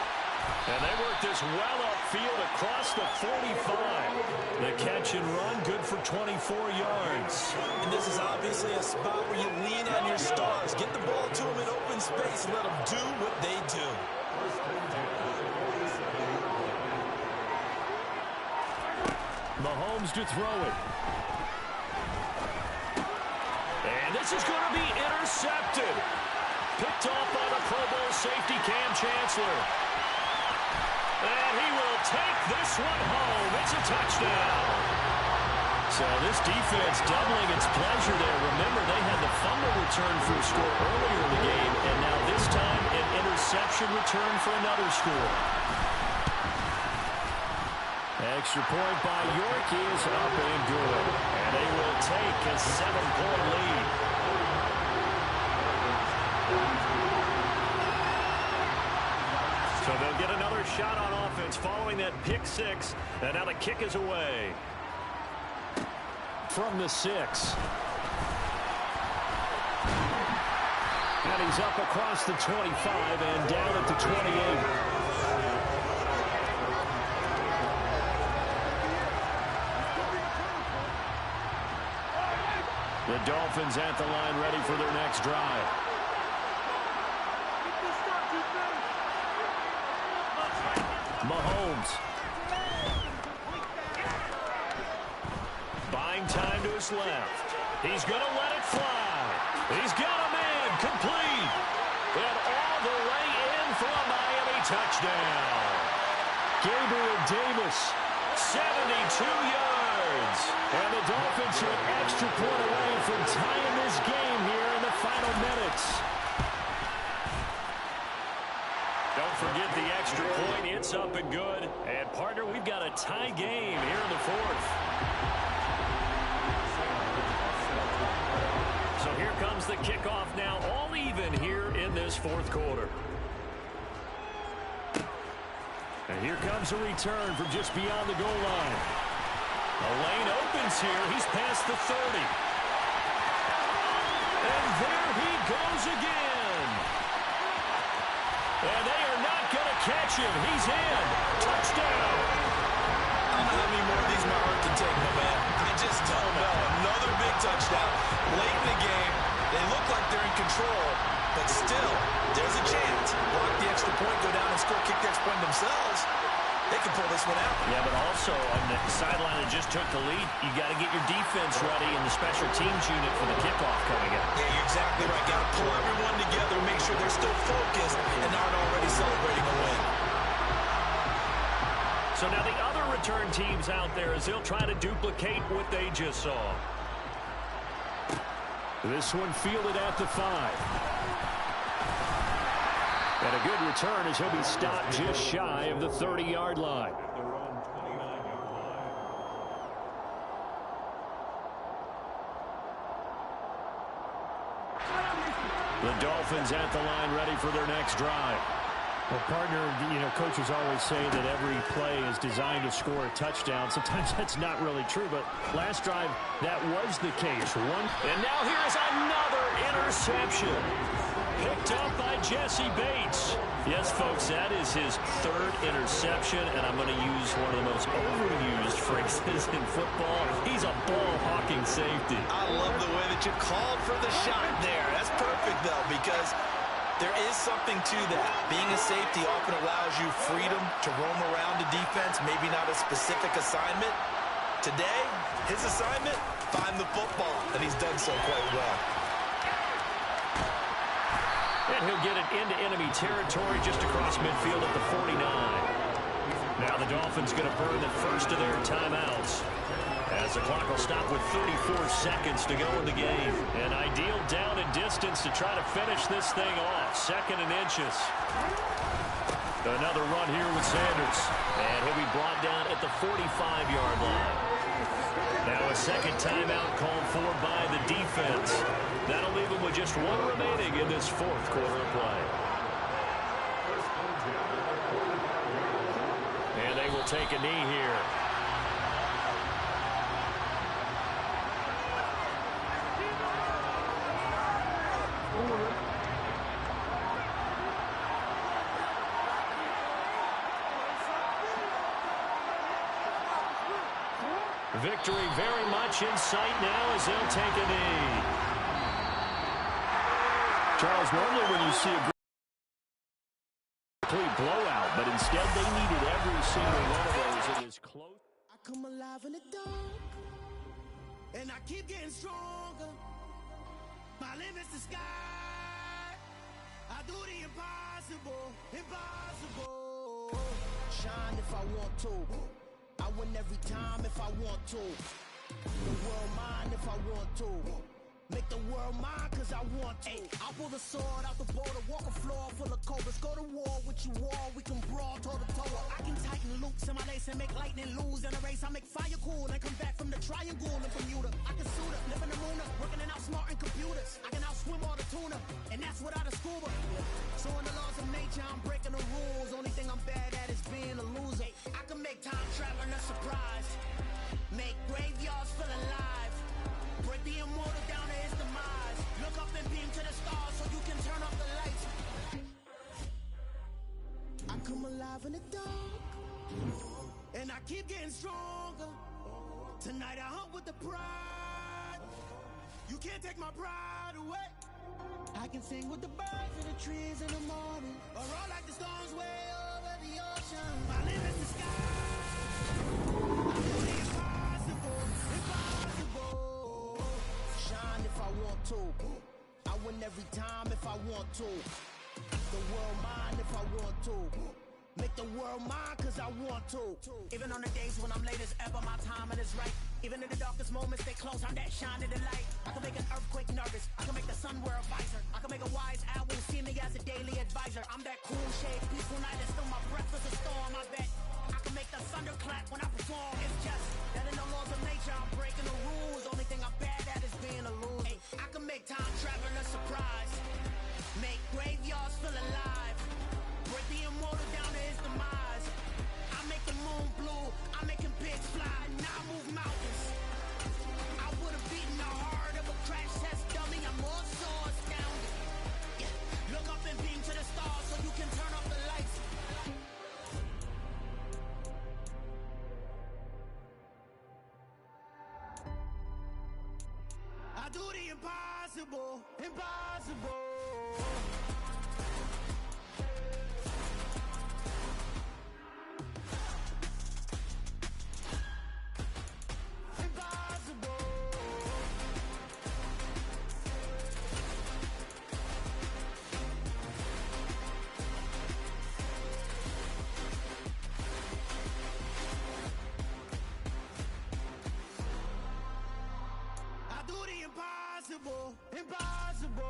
And they work this well upfield across the 45. The catch and run, good for 24 yards. And this is obviously a spot where you lean on your stars. Get the ball to them in open space and let them do what they do. Mahomes to throw it. And this is going to be intercepted. Picked off by the Pro Bowl safety Cam Chancellor. And he will take this one home. It's a touchdown. So this defense doubling its pleasure there. Remember, they had the fumble return for a score earlier in the game, and now this time an interception return for another score. Extra point by York is up and good. And they will take a 7-point lead. So they'll get another shot on offense following that pick 6. And now the kick is away. From the 6. And he's up across the 25 and down at the 28. The Dolphins at the line ready for their next drive. Mahomes. Buying time to his left. He's going to let it fly. He's got a man complete. And all the way in for a Miami touchdown. Gabriel Davis, 72 yards. And the Dolphins are an extra point away from tying this game here in the final minutes. Don't forget the extra point. It's up and good. And, partner, we've got a tie game here in the 4th. So here comes the kickoff now, all even here in this 4th quarter. And here comes a return from just beyond the goal line. A lane opens here. He's past the 30. And there he goes again. And they are not going to catch him. He's in. Touchdown. How many more of these my heart can take, my man? I just don't know. Another big touchdown. Late in the game, they look like they're in control, but still, there's a chance. Block the extra point, go down and score, kick the extra point themselves. They can pull this one out. Yeah, but also on the sideline that just took the lead, you got to get your defense ready in the special teams unit for the kickoff coming up. Yeah, you're exactly right. Got to pull everyone together, make sure they're still focused and aren't already celebrating a win. So now the other return teams out there as they'll try to duplicate what they just saw. This one fielded at the 5. And a good return as he'll be stopped just shy of the 30-yard line. The Dolphins at the line ready for their next drive. Well, partner, coaches always say that every play is designed to score a touchdown. Sometimes that's not really true, but last drive, that was the case. And now here's another interception. Picked up by Jesse Bates. Yes, folks, that is his third interception, and I'm going to use one of the most overused phrases in football. He's a ball-hawking safety. I love the way that you called for the shot there. That's perfect, though, because there is something to that. Being a safety often allows you freedom to roam around the defense, maybe not a specific assignment. Today, his assignment, find the football, and he's done so quite well. And he'll get it into enemy territory just across midfield at the 49. Now the Dolphins going to burn the first of their timeouts, as the clock will stop with 34 seconds to go in the game. An ideal down and distance to try to finish this thing off. 2nd and inches. Another run here with Sanders. And he'll be brought down at the 45-yard line. Now a second timeout called for by the defense. That'll leave him with just one remaining in this 4th quarter of play. And they will take a knee here. Victory very much in sight now as they'll take a knee. Charles, normally when you see a complete blowout, but instead they needed every single one of those. It was close. I come alive in the dark, and I keep getting stronger. My limit's the sky. I do the impossible, impossible. Shine if I want to. I win every time if I want to. The world mine if I want to. Make the world mine cause I want to. I'll pull the sword out the border, walk a floor full of cobras. Go to war with you all, we can brawl toe to toe. I can tighten loops in my lace and make lightning lose in a race. I make fire cool and come back from the triangle in Bermuda. I can suit up, live in the moon, working and outsmarting computers. I can outswim all the tuna, and that's without a scuba. So in the laws of nature, I'm breaking the rules. Only thing I'm bad at is being a loser. I can make time traveling a surprise. Make graveyards feel alive. Break the immortal down to his demise. Look up and beam to the stars so you can turn off the lights. I come alive in the dark, and I keep getting stronger. Tonight I hunt with the pride. You can't take my pride away. I can sing with the birds and the trees in the morning, or roll like the storms way over the ocean. My limit's the sky. The impossible, impossible. Shine if I want to. I win every time if I want to. The world mine if I want to. Make the world mine cause I want to. Even on the days when I'm late as ever, my timing is right. Even in the darkest moments, stay close, I'm that shine in the light. I can make an earthquake nervous, I can make the sun wear a visor. I can make a wise owl see me as a daily advisor. I'm that cool shade, peaceful night, and still my breath is a storm, I bet. I can make the thunder clap when I perform. It's just that in the laws of nature, I'm breaking the rules. Only thing I'm bad at is being a loser. I can make time traveling a surprise. Make graveyards feel alive. Break the immortal down to his demise. I make the moon blue, I'm making pigs fly. Now I move mountains. I would have beaten the heart of a crash test dummy. I'm more so astounded. Yeah. Look up and beam to the stars so you can turn off the lights. impossible, impossible. Impossible, impossible.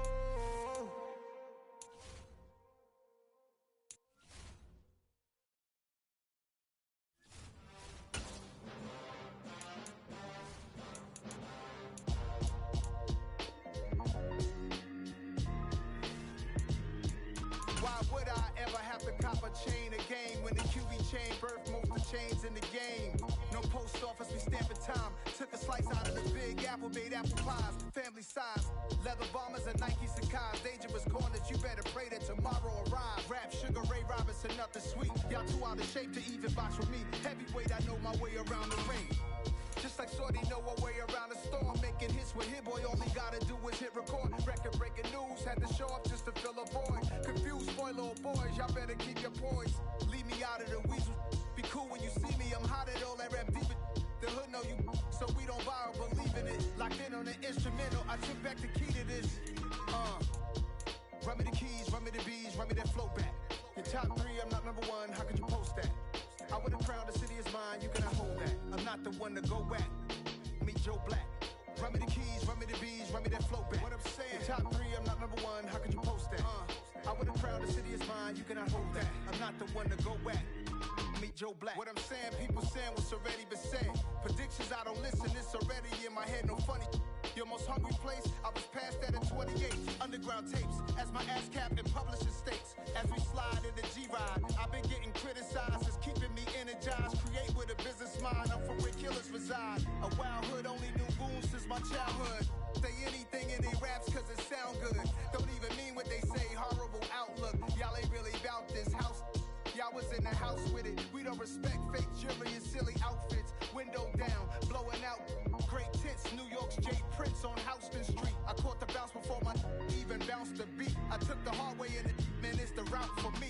Why would I ever have to cop a chain again when the QB chain birthed most of chains in the game? No post office, we stamping time. Took a slice out of the big apple, made apple pies, family size. Leather bombers and Nike Sacai's. Dangerous corners, you better pray that tomorrow arrives. Rap, Sugar Ray Robinson, nothing sweet. Y'all too out of shape to even box with me. Heavyweight, I know my way around the ring. Just like Shorty know her way around the storm. Making hits with Hit Boy, all he gotta do is hit record. Record breaking news, had to show up just to fill a void. Confused, spoil little boys, y'all better keep your poise. Leave me out of the weasel. Be cool when you see me, I'm hot at all that rap deep. The hood know you, so we don't borrow, believe in it. Locked in on the instrumental, I took back the key to this. Run me the keys, run me the bees, run me that flow back. Your top three, I'm not number one, how could you post that? I would've crowned the city is mine, you cannot hold that. I'm not the one to go back. Meet Joe Black. Run me the keys, run me the bees, run me that flow back. What I'm saying, top three, I'm not number one, how could you post that? I would've crowned the city is mine, you cannot hold that. I'm not the one to go back. Meet Joe Black. What I'm saying, people saying what's already been said. Predictions, I don't listen, it's already in my head, no funny. Your most hungry place, I was past that at 28. Underground tapes, as my ass capped in publishing states. As we slide in the G-Ride, I've been getting criticized, it's keeping me energized. Create with a business mind, I'm from where killers reside. A wild hood, only knew goons since my childhood. Say anything in they raps cause it sound good. Don't even mean what they say, horrible outlook. Y'all ain't really about this house. Y'all was in the house with it. We don't respect fake jewelry and silly outfits. Window down, blowing out great tits. New York's J. Prince on Houston Street. I caught the bounce before my even bounced the beat. I took the hard way and man, it's the route for me.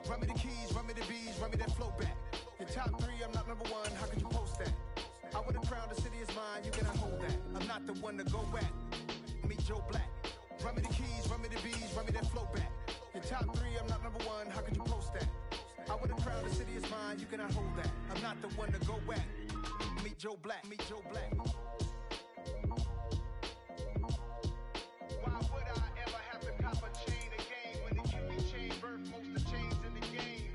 Run me the keys, run me the bees, run me that flow back. Your top three, I'm not number one, how could you post that? I would've crowned the city is mine, you cannot hold that. I'm not the one to go back. Meet Joe Black. Run me the keys, run me the bees, run me that flow back. Your top three, I'm not number one, how could you post that? I would've crowned the city is mine, you cannot hold that. I'm not the one to go back. Meet Joe Black, meet Joe Black. Why would I ever have to cop a chain again when the QB chain birthed most of chains in the game?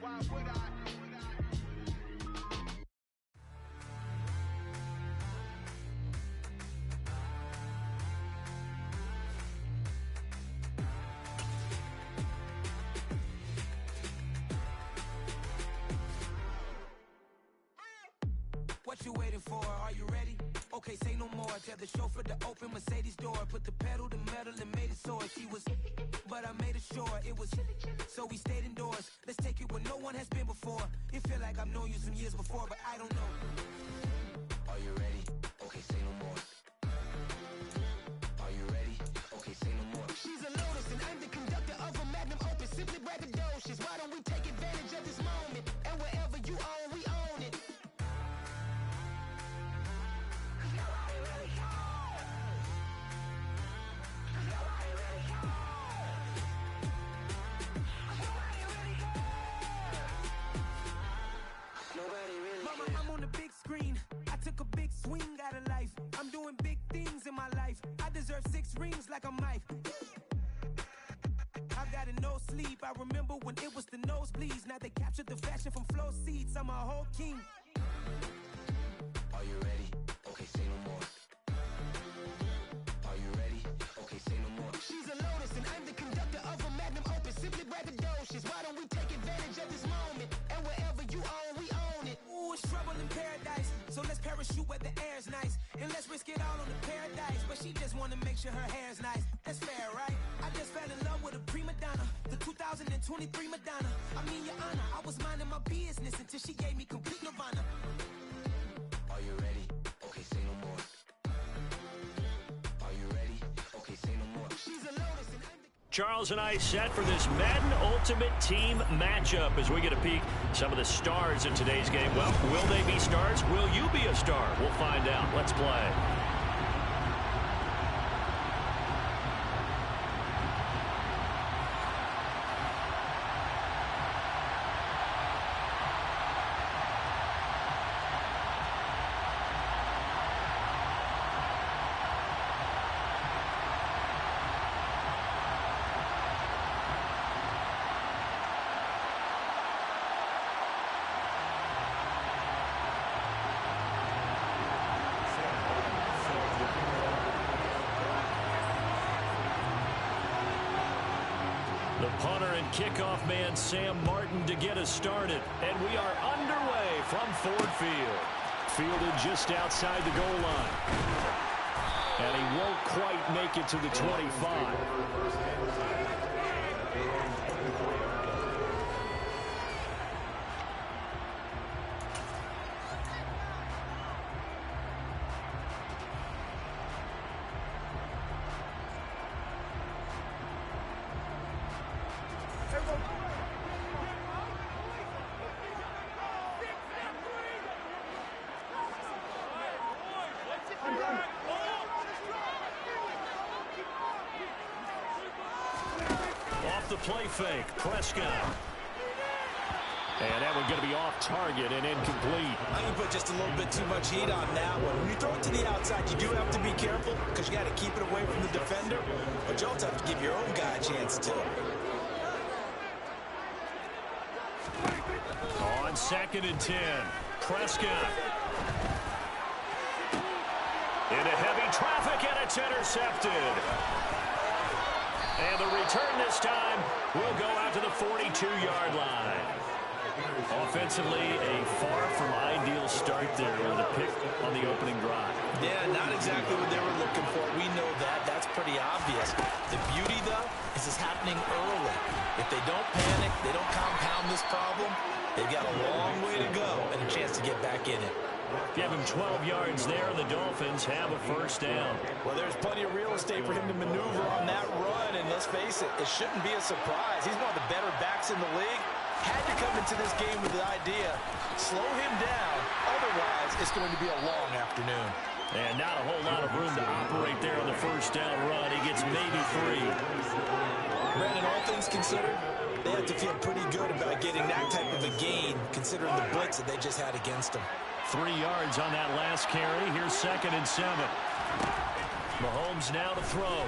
Why would I? What you waiting for? Are you ready? Okay, say no more. Tell the chauffeur to open Mercedes door. Put the pedal to metal and made it soar. She was, but I made it sure it was. So we stayed indoors. Let's take it where no one has been before. It feel like I've known you some years before, but I don't know. Are you ready? Okay, say no more. Are you ready? Okay, say no more. She's a Lotus and I'm the conductor of a Magnum Opus. Simply braggadocious. Why don't we take advantage of this moment? And wherever you own, we own it. Mama, I'm on the big screen. I took a big swing out of life. I'm doing big things in my life. I deserve 6 rings like I'm Mike. I've got a no sleep. I remember when it was the nosebleeds. Now they captured the fashion from flow seats. I'm a whole king. Are you ready? Okay, say no more. Are you ready? Okay, say no more. She's a Lotus and I'm the conductor of a Magnum Opus. Simply braggadocious. Why don't we take advantage of this moment? And wherever you own, we own it. Ooh, it's trouble in paradise. So let's parachute where the air's nice. And let's risk it all on the paradise. But she just wanna make sure her hair's nice. That's fair, right? I just fell in love with a prima donna. the 2023 Madonna. I mean, Your Honor, I was minding my business until she gave me complete nirvana. Are you ready? Okay, say no more. Are you ready? Okay, say no more. She's a lotus and I'm the... Charles and I set for this Madden Ultimate Team matchup as we get a peek some of the stars in today's game. Well, will they be stars? Will you be a star? We'll find out. Let's play. The punter and kickoff man, Sam Martin, to get us started. And we are underway from Ford Field. Fielded just outside the goal line. And he won't quite make it to the 25. Off the play fake, Prescott. And that one's going to be off target and incomplete. I think you put just a little bit too much heat on that one. When you throw it to the outside, you do have to be careful because you got to keep it away from the defender. But you also have to give your own guy a chance to. On 2nd and 10, Prescott. Into heavy traffic, and it's intercepted. And the return this time will go out to the 42-yard line. Offensively, a far from ideal start there with a pick on the opening drive. Yeah, not exactly what they were looking for. We know that. That's pretty obvious. The beauty, though, is it's happening early. If they don't panic, they don't compound this problem, they've got a long way to go and a chance to get back in it. Give him 12 yards there, and the Dolphins have a first down. Well, there's plenty of real estate for him to maneuver on that run, and let's face it, it shouldn't be a surprise. He's one of the better backs in the league. Had to come into this game with the idea, slow him down, otherwise it's going to be a long afternoon. And not a whole lot of room to operate there on the first down run. He gets maybe 3. Brandon, all things considered, they have to feel pretty good about getting that type of a gain, considering the blitz that they just had against them. 3 yards on that last carry. Here's 2nd and 7. Mahomes now to throw.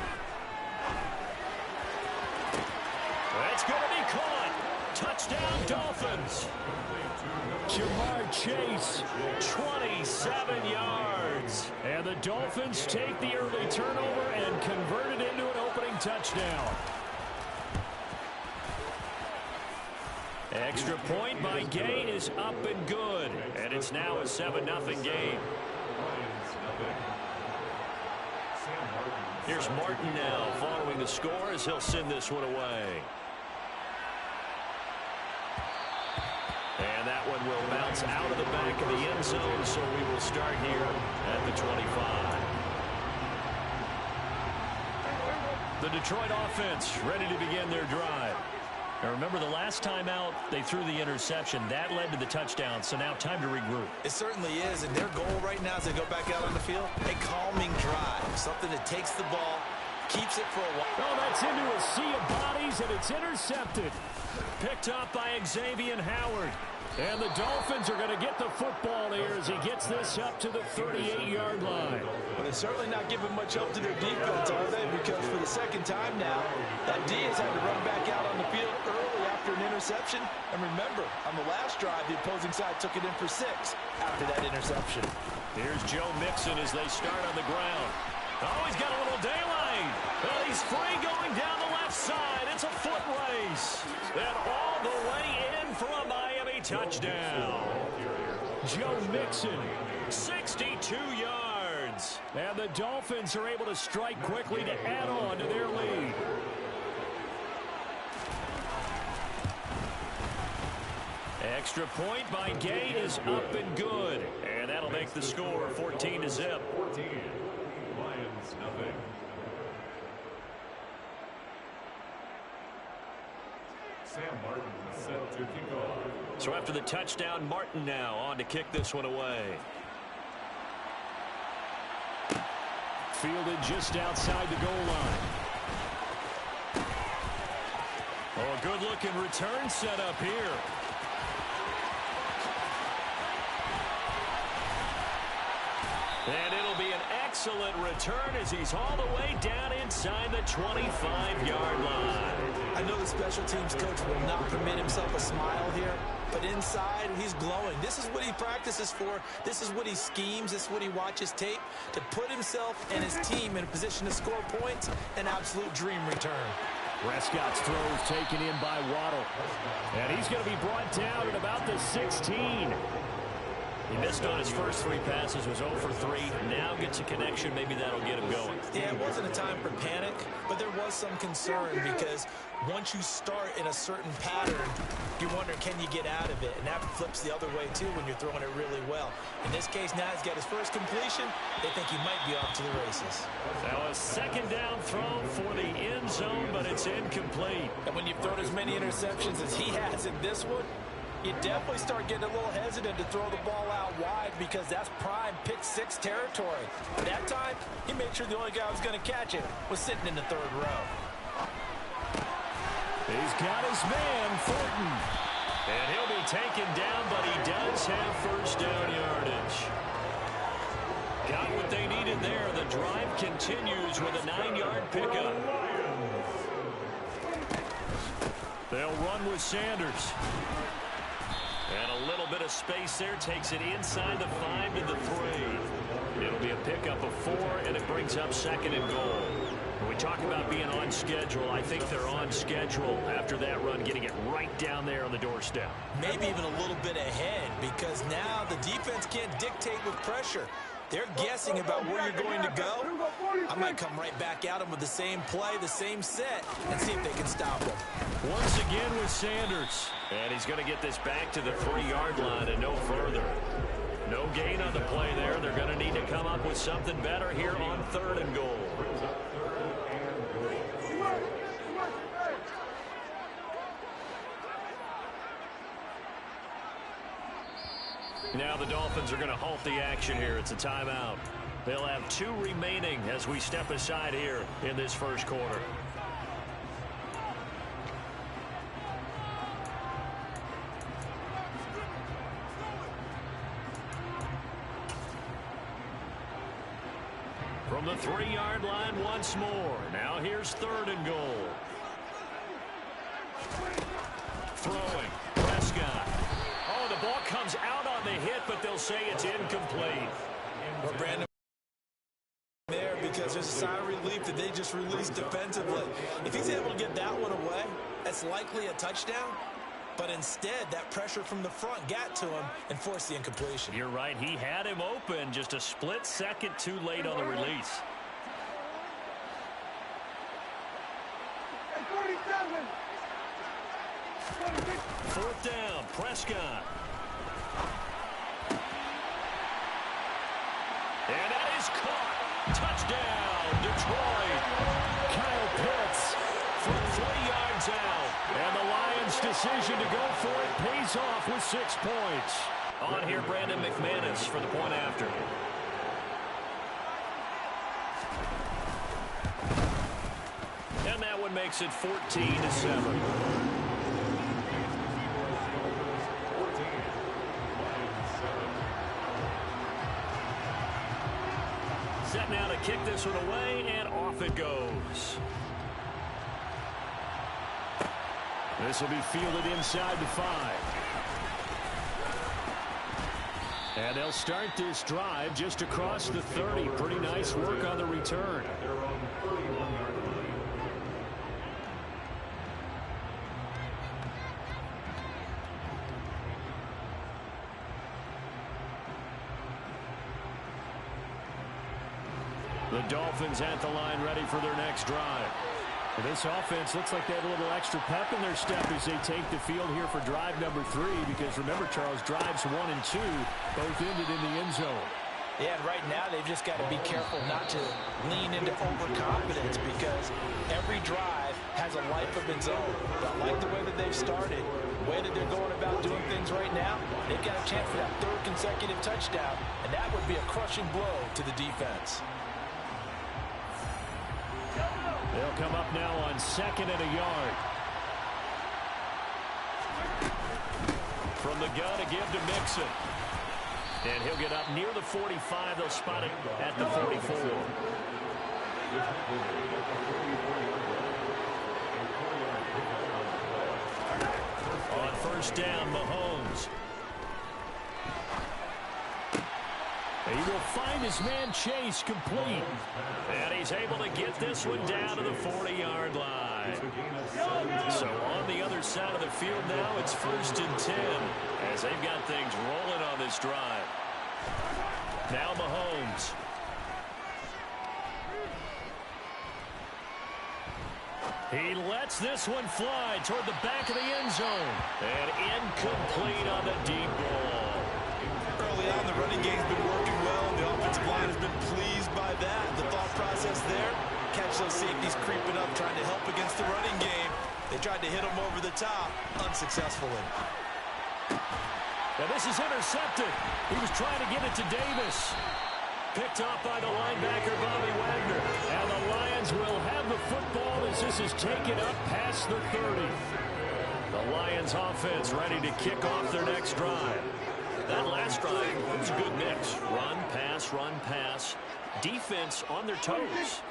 That's going to be caught. Touchdown, Dolphins. Jamar Chase, 27 yards. And the Dolphins take the early turnover and convert it into an opening touchdown. Extra point by Gay is up and good. And it's now a 7-0 game. Here's Martin now following the score as he'll send this one away. And that one will bounce out of the back of the end zone, so we will start here at the 25. The Detroit offense ready to begin their drive. Now remember, the last time out, they threw the interception. That led to the touchdown, so now time to regroup. It certainly is, and their goal right now as they go back out on the field, a calming drive, something that takes the ball, keeps it for a while. Oh, that's into a sea of bodies, and it's intercepted. Picked up by Xavier Howard. And the Dolphins are going to get the football here as he gets this up to the 38-yard line. Well, they're certainly not giving much help to their defense, are they? Because for the second time now, that D has had to run back out on the field early after an interception. And remember, on the last drive, the opposing side took it in for 6 after that interception. Here's Joe Mixon as they start on the ground. Oh, he's got a little daylight. Well, he's free going down the left side. It's a foot race. And all the way in for a Miami touchdown. Joe Mixon, 62 yards. And the Dolphins are able to strike quickly to add on to their lead. Extra point by Gay is up and good. And that'll make the score 14-0. 14. Lions, nothing. Sam Martin set to kick off. So after the touchdown, Martin now on to kick this one away. Fielded just outside the goal line. Oh, a good-looking return set up here. And it'll be an excellent return as he's all the way down inside the 25-yard line. I know the special teams coach will not permit himself a smile here, but inside, he's glowing. This is what he practices for. This is what he schemes. This is what he watches tape to put himself and his team in a position to score points. An absolute dream return. Prescott's throw is taken in by Waddle. And he's going to be brought down at about the 16. He missed on his first 3 passes, was 0 for 3. Now gets a connection. Maybe that'll get him going. Yeah, it wasn't a time for panic, but there was some concern because once you start in a certain pattern, you wonder, can you get out of it? And that flips the other way, too, when you're throwing it really well. In this case, now he's got his first completion. They think he might be off to the races. Now a second down throw for the end zone, but it's incomplete. And when you've thrown as many interceptions as he has in this one, you definitely start getting a little hesitant to throw the ball out wide because that's prime pick 6 territory. That time, he made sure the only guy who was going to catch it was sitting in the 3rd row. He's got his man, Thornton. And he'll be taken down, but he does have first down yardage. Got what they needed there. The drive continues with a 9-yard pickup. They'll run with Sanders. And a little bit of space there takes it inside the 5 to the 3. It'll be a pickup of 4, and it brings up 2nd and goal. When we talk about being on schedule, I think they're on schedule after that run, getting it right down there on the doorstep. Maybe even a little bit ahead because now the defense can't dictate with pressure. They're guessing about where you're going to go. I might come right back at them with the same play, the same set, and see if they can stop them. Once again with Sanders. And he's going to get this back to the 3-yard line and no further. No gain on the play there. They're going to need to come up with something better here on 3rd and goal. Now the Dolphins are going to halt the action here. It's a timeout. They'll have 2 remaining as we step aside here in this first quarter. From the 3-yard line once more. Now here's 3rd and goal. Throwing. Prescott. Oh, the ball comes out on the hit, but they'll say it's incomplete. Well, Brandon, there because there's a sigh of relief that they just released defensively. If he's able to get that one away, that's likely a touchdown. But instead, that pressure from the front got to him and forced the incompletion. You're right. He had him open, just a split second too late on the release. 4th down, Prescott. And that is caught. Touchdown, Detroit. Kyle Pitts from 3 yards out. And the Lions' decision to go for it pays off with 6 points. On here, Brandon McManus for the point after. And that one makes it 14-7. Set now to kick this one away, and off it goes. This will be fielded inside the 5. And they'll start this drive just across the 30. Pretty nice work on the return. The Dolphins at the line ready for their next drive. And this offense looks like they have a little extra pep in their step as they take the field here for drive number 3. Because remember, Charles, drives 1 and 2 both ended in the end zone. Yeah, and right now they've just got to be careful not to lean into overconfidence because every drive has a life of its own. I like the way that they've started, the way that they're going about doing things right now. They've got a chance for that 3rd consecutive touchdown, and that would be a crushing blow to the defense. They'll come up now on 2nd and a yard. From the gun to give to Mixon. And he'll get up near the 45. They'll spot it at the 44. On 1st down, Mahomes. He will find his man Chase complete. And he's able to get this one down to the 40-yard line. So on the other side of the field now, it's 1st and 10 as they've got things rolling on this drive. Now Mahomes. He lets this one fly toward the back of the end zone. And incomplete on the deep ball. Early on, the running game's been working well. The offensive line has been pleased by that. The thought process there, catch those safeties creeping up, trying to help against the running game. They tried to hit him over the top, unsuccessfully. Now this is intercepted. He was trying to get it to Davis. Picked off by the linebacker, Bobby Wagner. And the Lions will have the football as this is taken up past the 30. The Lions offense ready to kick off their next drive. That last drive was a good mix. Run, pass. Defense on their toes.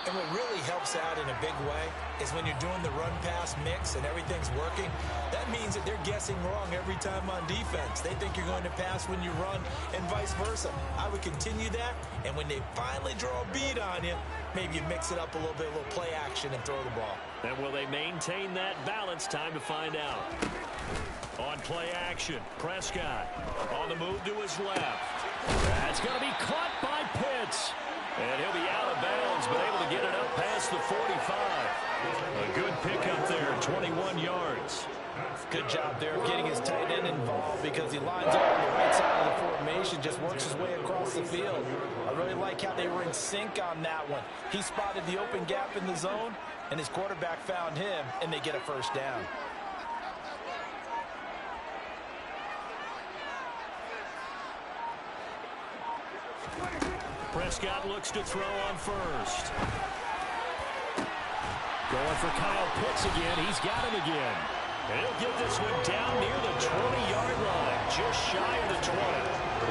And what really helps out in a big way is when you're doing the run-pass mix and everything's working, that means that they're guessing wrong every time on defense. They think you're going to pass when you run and vice versa. I would continue that, and when they finally draw a bead on you, maybe you mix it up a little bit, a little play action and throw the ball. And will they maintain that balance? Time to find out. On play action, Prescott on the move to his left. That's going to be caught by Pitts. And he'll be out of bounds, but able to get it up past the 45. A good pickup there, 21 yards. Good job there of getting his tight end involved because he lines up on the right side of the formation, just works his way across the field. I really like how they were in sync on that one. He spotted the open gap in the zone, and his quarterback found him, and they get a 1st down. Prescott looks to throw on 1st. Going for Kyle Pitts again. He's got him again. And he'll get this one down near the 20-yard line, just shy of the 20.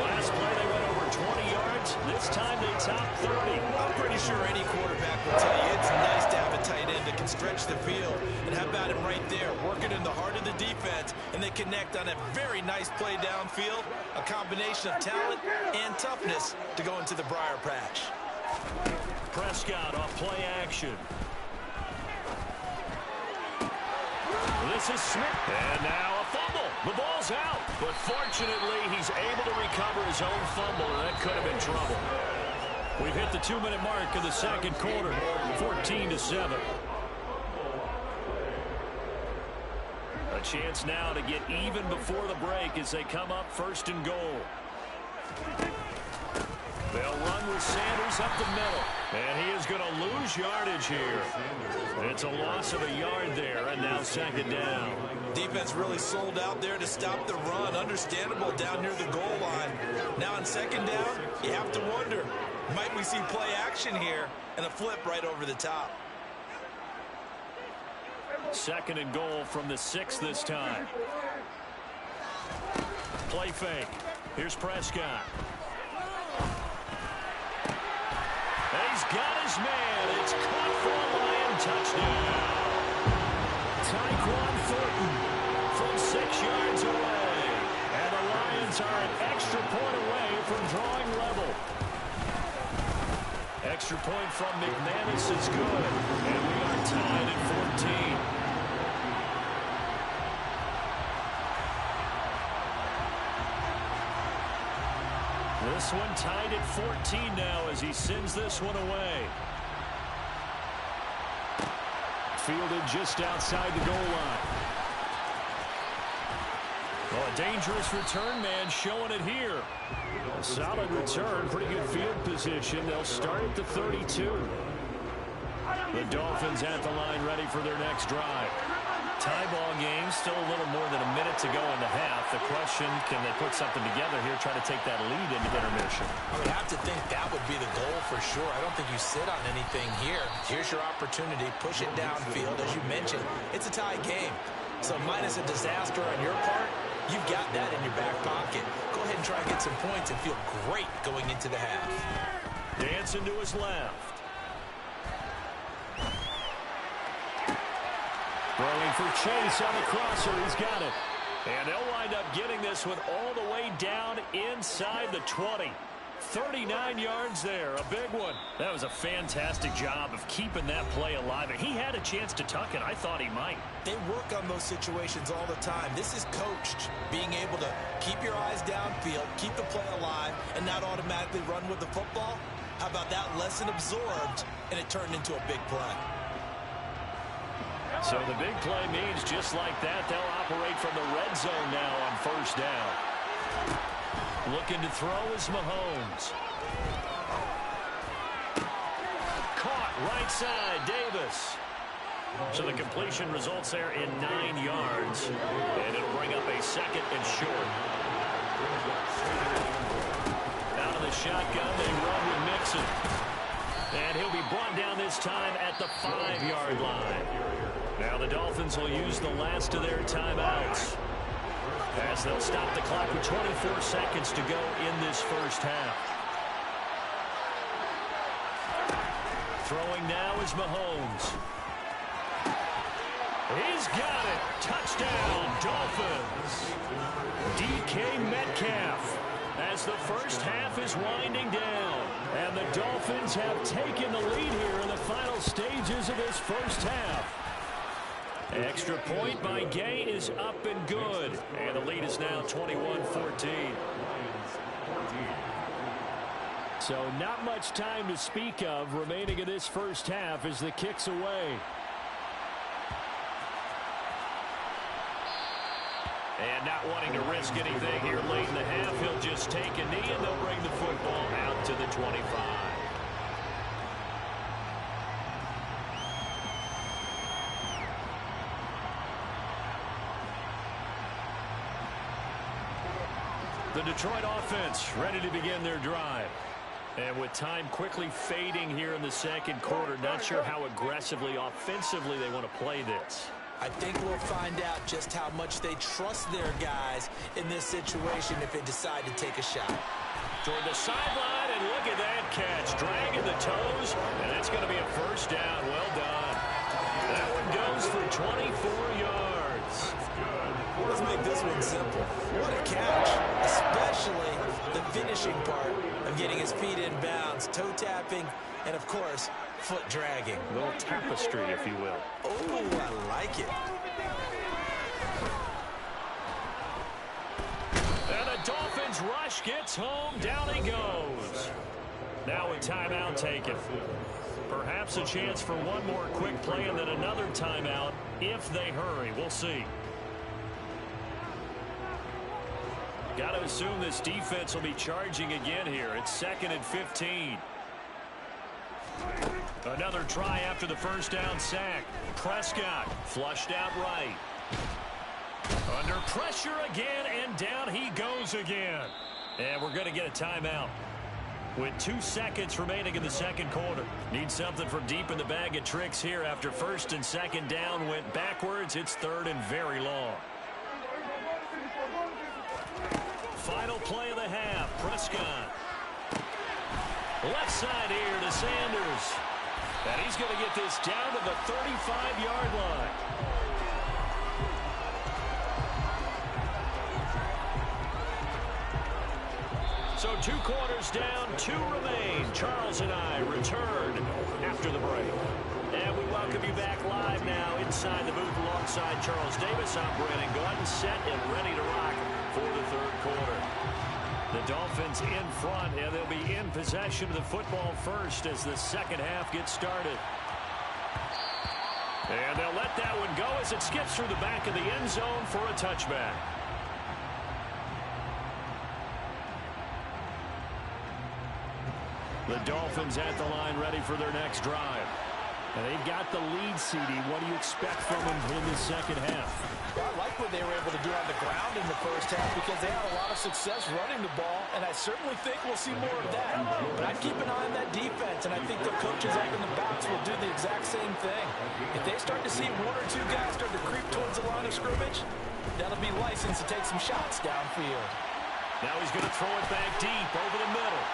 Last play they went over 20 yards. This time they top 30. I'm pretty sure any quarterback will tell you it's nice to have a tight end that can stretch the field. And how about him right there, working in the heart of the defense, and they connect on a very nice play downfield, a combination of talent and toughness to go into the briar patch. Prescott off play action. This is Smith. And now a fumble. The ball's out. But fortunately, he's able to recover his own fumble, and that could have been trouble. We've hit the 2-minute mark of the 2nd quarter, 14-7. A chance now to get even before the break as they come up 1st and goal. They'll run with Sanders up the middle. And he is going to lose yardage here. It's a loss of a yard there, and now 2nd down. Defense really sold out there to stop the run. Understandable down near the goal line. Now on 2nd down, you have to wonder, might we see play action here and a flip right over the top? 2nd and goal from the 6 this time. Play fake. Here's Prescott. And he's got his man. It's caught for a Lion touchdown. Tyquan Thornton from 6 yards away. And the Lions are an extra point away from drawing level. Extra point from McManus is good. And we are tied at 14. This one tied at 14 now as he sends this one away. fielded just outside the goal line. Well, a dangerous return man showing it here. A solid return, pretty good field position. They'll start at the 32. The Dolphins at the line ready for their next drive. Tie ball game, still a little more than a minute to go in the half. The question, can they put something together here, try to take that lead into intermission? I would have to think that would be the goal for sure. I don't think you sit on anything here. Here's your opportunity. Push it downfield. As you mentioned, it's a tie game. So minus a disaster on your part, you've got that in your back pocket. Go ahead and try and get some points and feel great going into the half. Dancing to his left. Throwing for Chase on the crosser. He's got it. And they'll wind up getting this one all the way down inside the 20. 39 yards there. A big one. That was a fantastic job of keeping that play alive. And he had a chance to tuck it. I thought he might. They work on those situations all the time. This is coached. Being able to keep your eyes downfield, keep the play alive, and not automatically run with the football. How about that lesson absorbed, and it turned into a big play. So the big play means just like that, they'll operate from the red zone now on first down. Looking to throw is Mahomes. Caught right side, Davis. So the completion results there in 9 yards. And it'll bring up a second and short. Out of the shotgun, they run with Mixon. And he'll be brought down this time at the 5-yard line. Now the Dolphins will use the last of their timeouts as they'll stop the clock with 24 seconds to go in this first half. Throwing now is Mahomes. He's got it. Touchdown, Dolphins. DK Metcalf as the first half is winding down. And the Dolphins have taken the lead here in the final stages of this first half. Extra point by Gay is up and good. And the lead is now 21-14. So not much time to speak of remaining in this first half as the kick's away. And not wanting to risk anything here late in the half, he'll just take a knee and they'll bring the football out to the 25. The Detroit offense ready to begin their drive. And with time quickly fading here in the second quarter, not sure how aggressively, offensively they want to play this. I think we'll find out just how much they trust their guys in this situation if they decide to take a shot. Toward the sideline, and look at that catch. Dragging the toes, and that's going to be a first down. Well done. That one goes for 24 yards. Let's make this one simple. What a catch, especially the finishing part of getting his feet in bounds, toe tapping, and of course, foot dragging. A little tapestry, if you will. Oh, I like it. And the Dolphins rush gets home. Down he goes. Now a timeout taken. Perhaps a chance for one more quick play and then another timeout if they hurry. We'll see. Got to assume this defense will be charging again here. It's 2nd and 15. Another try after the first down sack. Prescott flushed out right. Under pressure again, and down he goes again. And we're going to get a timeout with 2 seconds remaining in the second quarter. Need something from deep in the bag of tricks here after first and second down went backwards. It's 3rd and very long. Final play of the half. Prescott. Left side here to Sanders. And he's going to get this down to the 35-yard line. So 2 quarters down, 2 remain. Charles and I return after the break. And we welcome you back live now inside the booth alongside Charles Davis. I'm Brandon Gaudin, set and ready to rock for the 3rd quarter. The Dolphins in front, and they'll be in possession of the football first as the second half gets started. And they'll let that one go as it skips through the back of the end zone for a touchback. The Dolphins at the line ready for their next drive. And they've got the lead, CD. What do you expect from them in the second half? Well, I like what they were able to do on the ground in the first half because they had a lot of success running the ball, and I certainly think we'll see more of that. But I'd keep an eye on that defense, and I think the coaches up in the backs will do the exact same thing. If they start to see one or two guys start to creep towards the line of scrimmage, that'll be license to take some shots downfield. Now he's going to throw it back deep over the middle.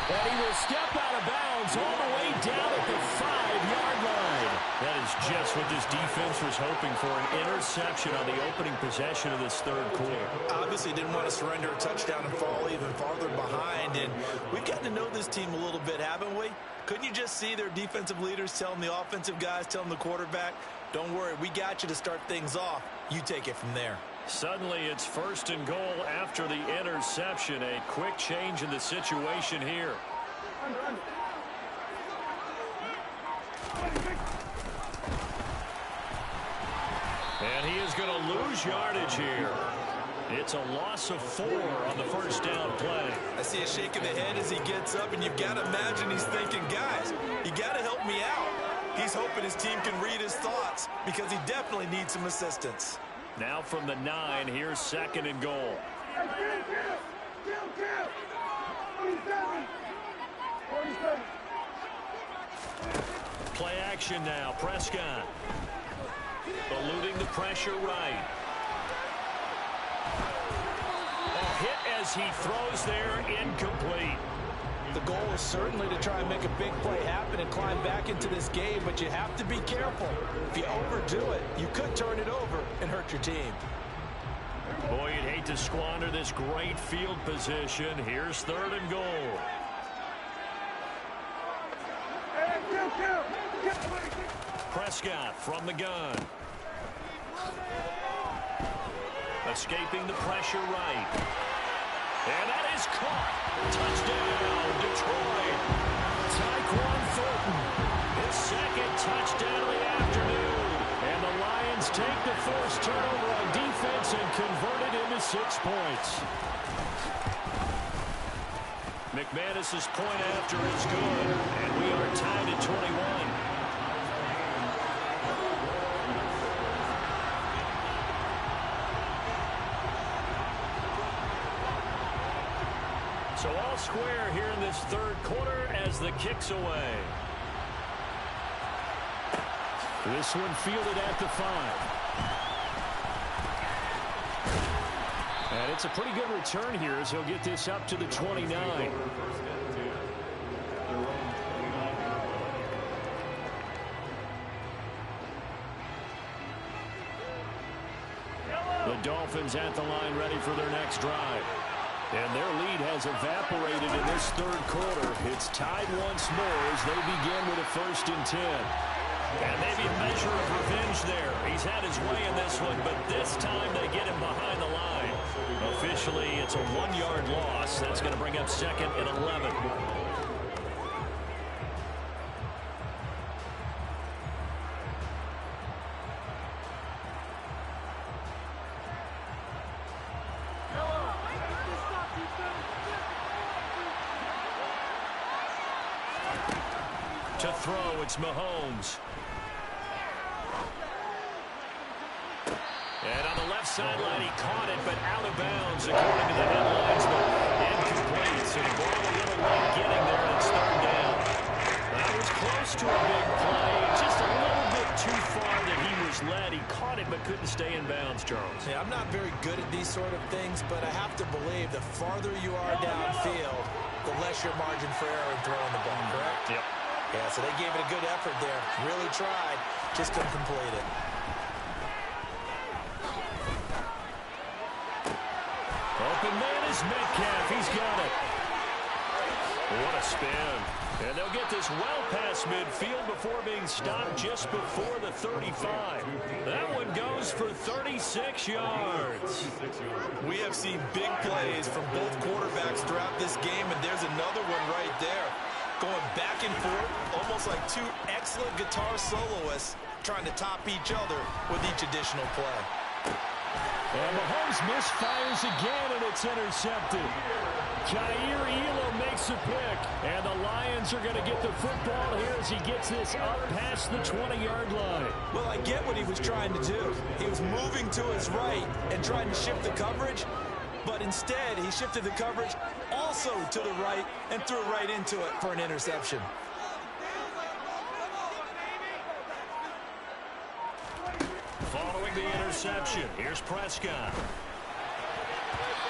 And he will step out of bounds all the way down at the 5-yard line. That is just what this defense was hoping for, an interception on the opening possession of this third quarter. Obviously didn't want to surrender a touchdown and fall even farther behind, and we've gotten to know this team a little bit, haven't we? Couldn't you just see their defensive leaders telling the offensive guys, telling the quarterback, don't worry, we got you to start things off. You take it from there. Suddenly it's 1st and goal after the interception. A quick change in the situation here. And he is going to lose yardage here. It's a loss of 4 on the first down play. I see a shake of the head as he gets up, and you've got to imagine he's thinking, guys, you got to help me out. He's hoping his team can read his thoughts because he definitely needs some assistance. Now from the 9, here's 2nd and goal. Play action now. Prescott eluding the pressure right. A hit as he throws there, incomplete. The goal is certainly to try and make a big play happen and climb back into this game, but you have to be careful. If you overdo it, you could turn it over and hurt your team. Boy, you'd hate to squander this great field position. Here's 3rd and goal. Prescott from the gun. Escaping the pressure right. And that is caught. Touchdown, Detroit. Tyquan Thornton, his 2nd touchdown of the afternoon. And the Lions take the first turnover on defense and convert it into 6 points. McManus's point after is good, and we are tied at 21. So all square here in this third quarter as the kick's away. This one fielded at the 5. And it's a pretty good return here as he'll get this up to the 29. The Dolphins at the line ready for their next drive. And their lead has evaporated in this third quarter. It's tied once more as they begin with a 1st and 10. And maybe a measure of revenge there. He's had his way in this one, but this time they get him behind the line. Officially, it's a 1-yard loss. That's going to bring up 2nd and 11. To throw, it's Mahomes. And on the left sideline, he caught it, but out of bounds, according to the headlines, but incomplete. So the ball a little late getting there, and it's 3rd down. That was close to a big play, just a little bit too far that he was led. He caught it, but couldn't stay in bounds, Charles. Yeah, I'm not very good at these sort of things, but I have to believe the farther you are downfield, the less your margin for error in throwing the ball, correct? Yep. Yeah, so they gave it a good effort there. Really tried, just couldn't complete it. Open man is Metcalf. He's got it. What a spin. And they'll get this well past midfield before being stopped just before the 35. That one goes for 36 yards. We have seen big plays from both quarterbacks throughout this game, and there's another one right there. Going back and forth, almost like two excellent guitar soloists trying to top each other with each additional play. And Mahomes misfires again, and it's intercepted. Jair Elam makes a pick, and the Lions are going to get the football here as he gets this up past the 20-yard line. Well, I get what he was trying to do. He was moving to his right and trying to shift the coverage, but instead he shifted the coverage also to the right and threw right into it for an interception. Following the interception, here's Prescott.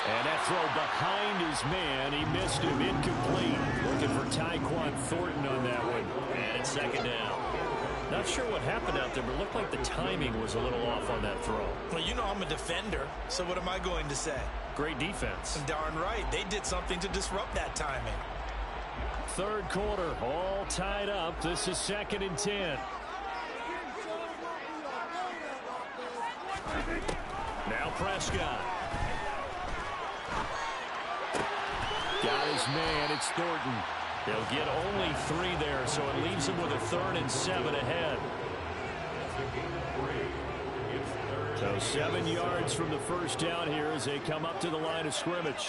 And that throw behind his man, he missed him, incomplete. Looking for Tyquan Thornton on that one. And it's second down. Not sure what happened out there, but it looked like the timing was a little off on that throw. Well, you know I'm a defender, so what am I going to say? Great defense. Darn right. They did something to disrupt that timing. Third quarter, all tied up. This is 2nd and 10. Now Prescott. Got his man. It's Thornton. They'll get only 3 there, so it leaves him with a 3rd and 7 ahead. So 7 yards from the first down here as they come up to the line of scrimmage.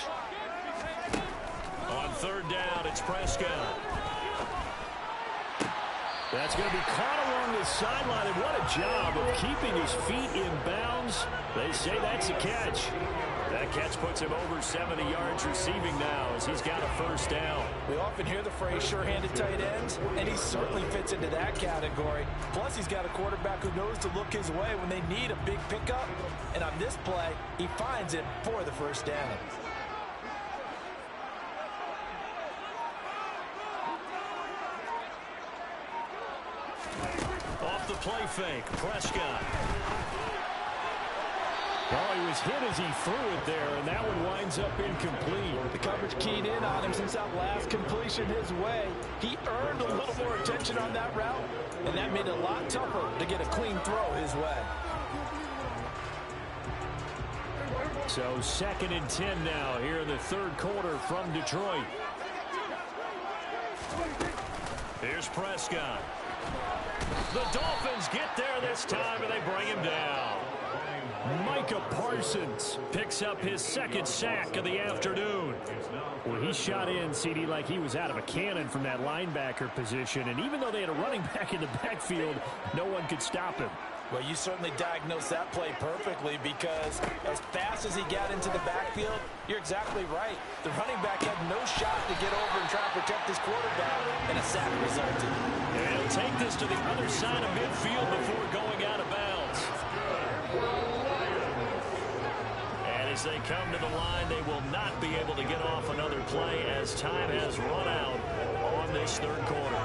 On 3rd down, it's Prescott. That's going to be caught along the sideline, and what a job of keeping his feet in bounds. They say that's a catch. That catch puts him over 70 yards receiving now as he's got a first down. We often hear the phrase sure-handed tight ends, and he certainly fits into that category. Plus, he's got a quarterback who knows to look his way when they need a big pickup. And on this play, he finds it for the first down. Off the play fake, Prescott. Oh, he was hit as he threw it there, and that one winds up incomplete. The coverage keyed in on him since that last completion his way. He earned a little more attention on that route, and that made it a lot tougher to get a clean throw his way. So 2nd and 10 now here in the 3rd quarter from Detroit. Here's Prescott. The Dolphins get there this time, and they bring him down. Micah Parsons picks up his 2nd sack of the afternoon. Well, he shot in, CD, like he was out of a cannon from that linebacker position. And even though they had a running back in the backfield, no one could stop him. Well, you certainly diagnosed that play perfectly because as fast as he got into the backfield, you're exactly right. The running back had no shot to get over and try to protect his quarterback, and a sack resulted. And he'll take this to the other side of midfield before going out of bounds. And as they come to the line, they will not be able to get off another play as time has run out on this 3rd quarter.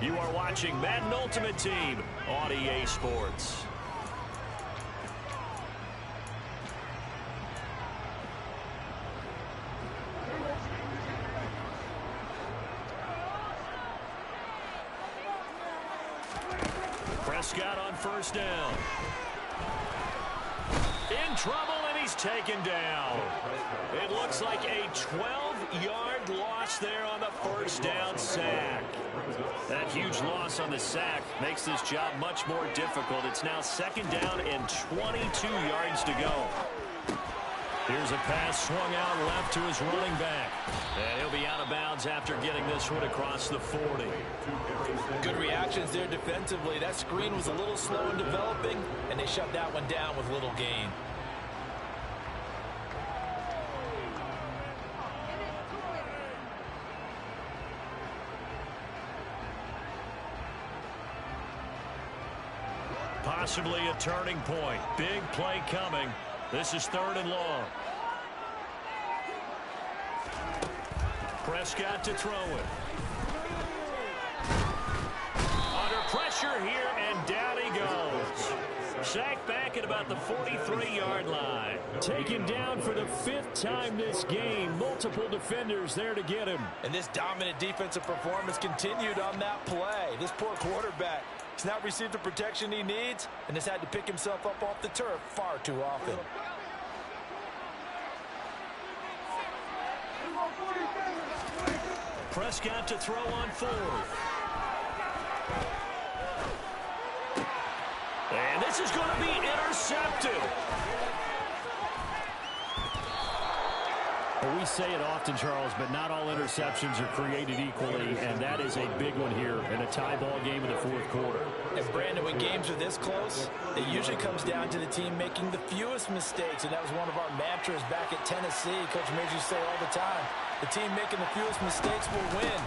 You are watching Madden Ultimate Team on EA Sports. Prescott on first down. In trouble, and he's taken down. It looks like a 12-yard loss there on the first down sack. That huge loss on the sack makes this job much more difficult. It's now 2nd down and 22 yards to go. Here's a pass swung out left to his running back. And he'll be out of bounds after getting this one across the 40. Good reactions there defensively. That screen was a little slow in developing, and they shut that one down with little gain. Possibly a turning point. Big play coming. This is 3rd and long. Prescott to throw it. Under pressure here, and down he goes. Sacked back at about the 43-yard line. Taken down for the 5th time this game. Multiple defenders there to get him. And this dominant defensive performance continued on that play. This poor quarterback has not received the protection he needs and has had to pick himself up off the turf far too often. Prescott to throw on 4th. And this is going to be intercepted. Well, we say it often, Charles, but not all interceptions are created equally, and that is a big one here in a tie ball game in the 4th quarter. And, Brandon, when games are this close, it usually comes down to the team making the fewest mistakes, and that was one of our mantras back at Tennessee. Coach Major used to say all the time, the team making the fewest mistakes will win.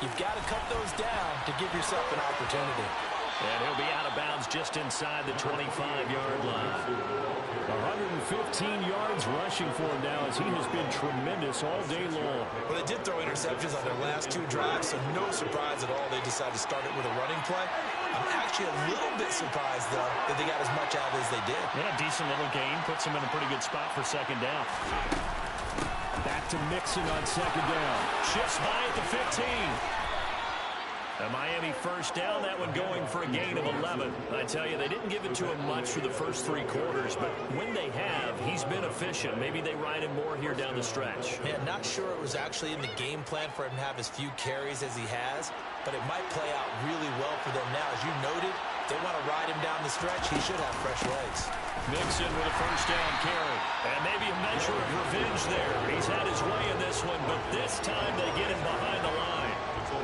You've got to cut those down to give yourself an opportunity. And he'll be out of bounds just inside the 25-yard line. 115 yards rushing for him now as he has been tremendous all day long. Well, they did throw interceptions on their last 2 drives, so no surprise at all they decided to start it with a running play. I'm actually a little bit surprised, though, that they got as much out of it as they did. Yeah, decent little gain. Puts them in a pretty good spot for 2nd down. Back to Mixon on 2nd down. Shifts by at the 15. A Miami 1st down, that one going for a gain of 11. I tell you, they didn't give it to him much for the first 3 quarters, but when they have, he's been efficient. Maybe they ride him more here down the stretch. Man, not sure it was actually in the game plan for him to have as few carries as he has, but it might play out really well for them now. As you noted, if they want to ride him down the stretch, he should have fresh legs. Mixon with a 1st down carry. And maybe a measure of revenge there. He's had his way in this one, but this time they get him behind the line.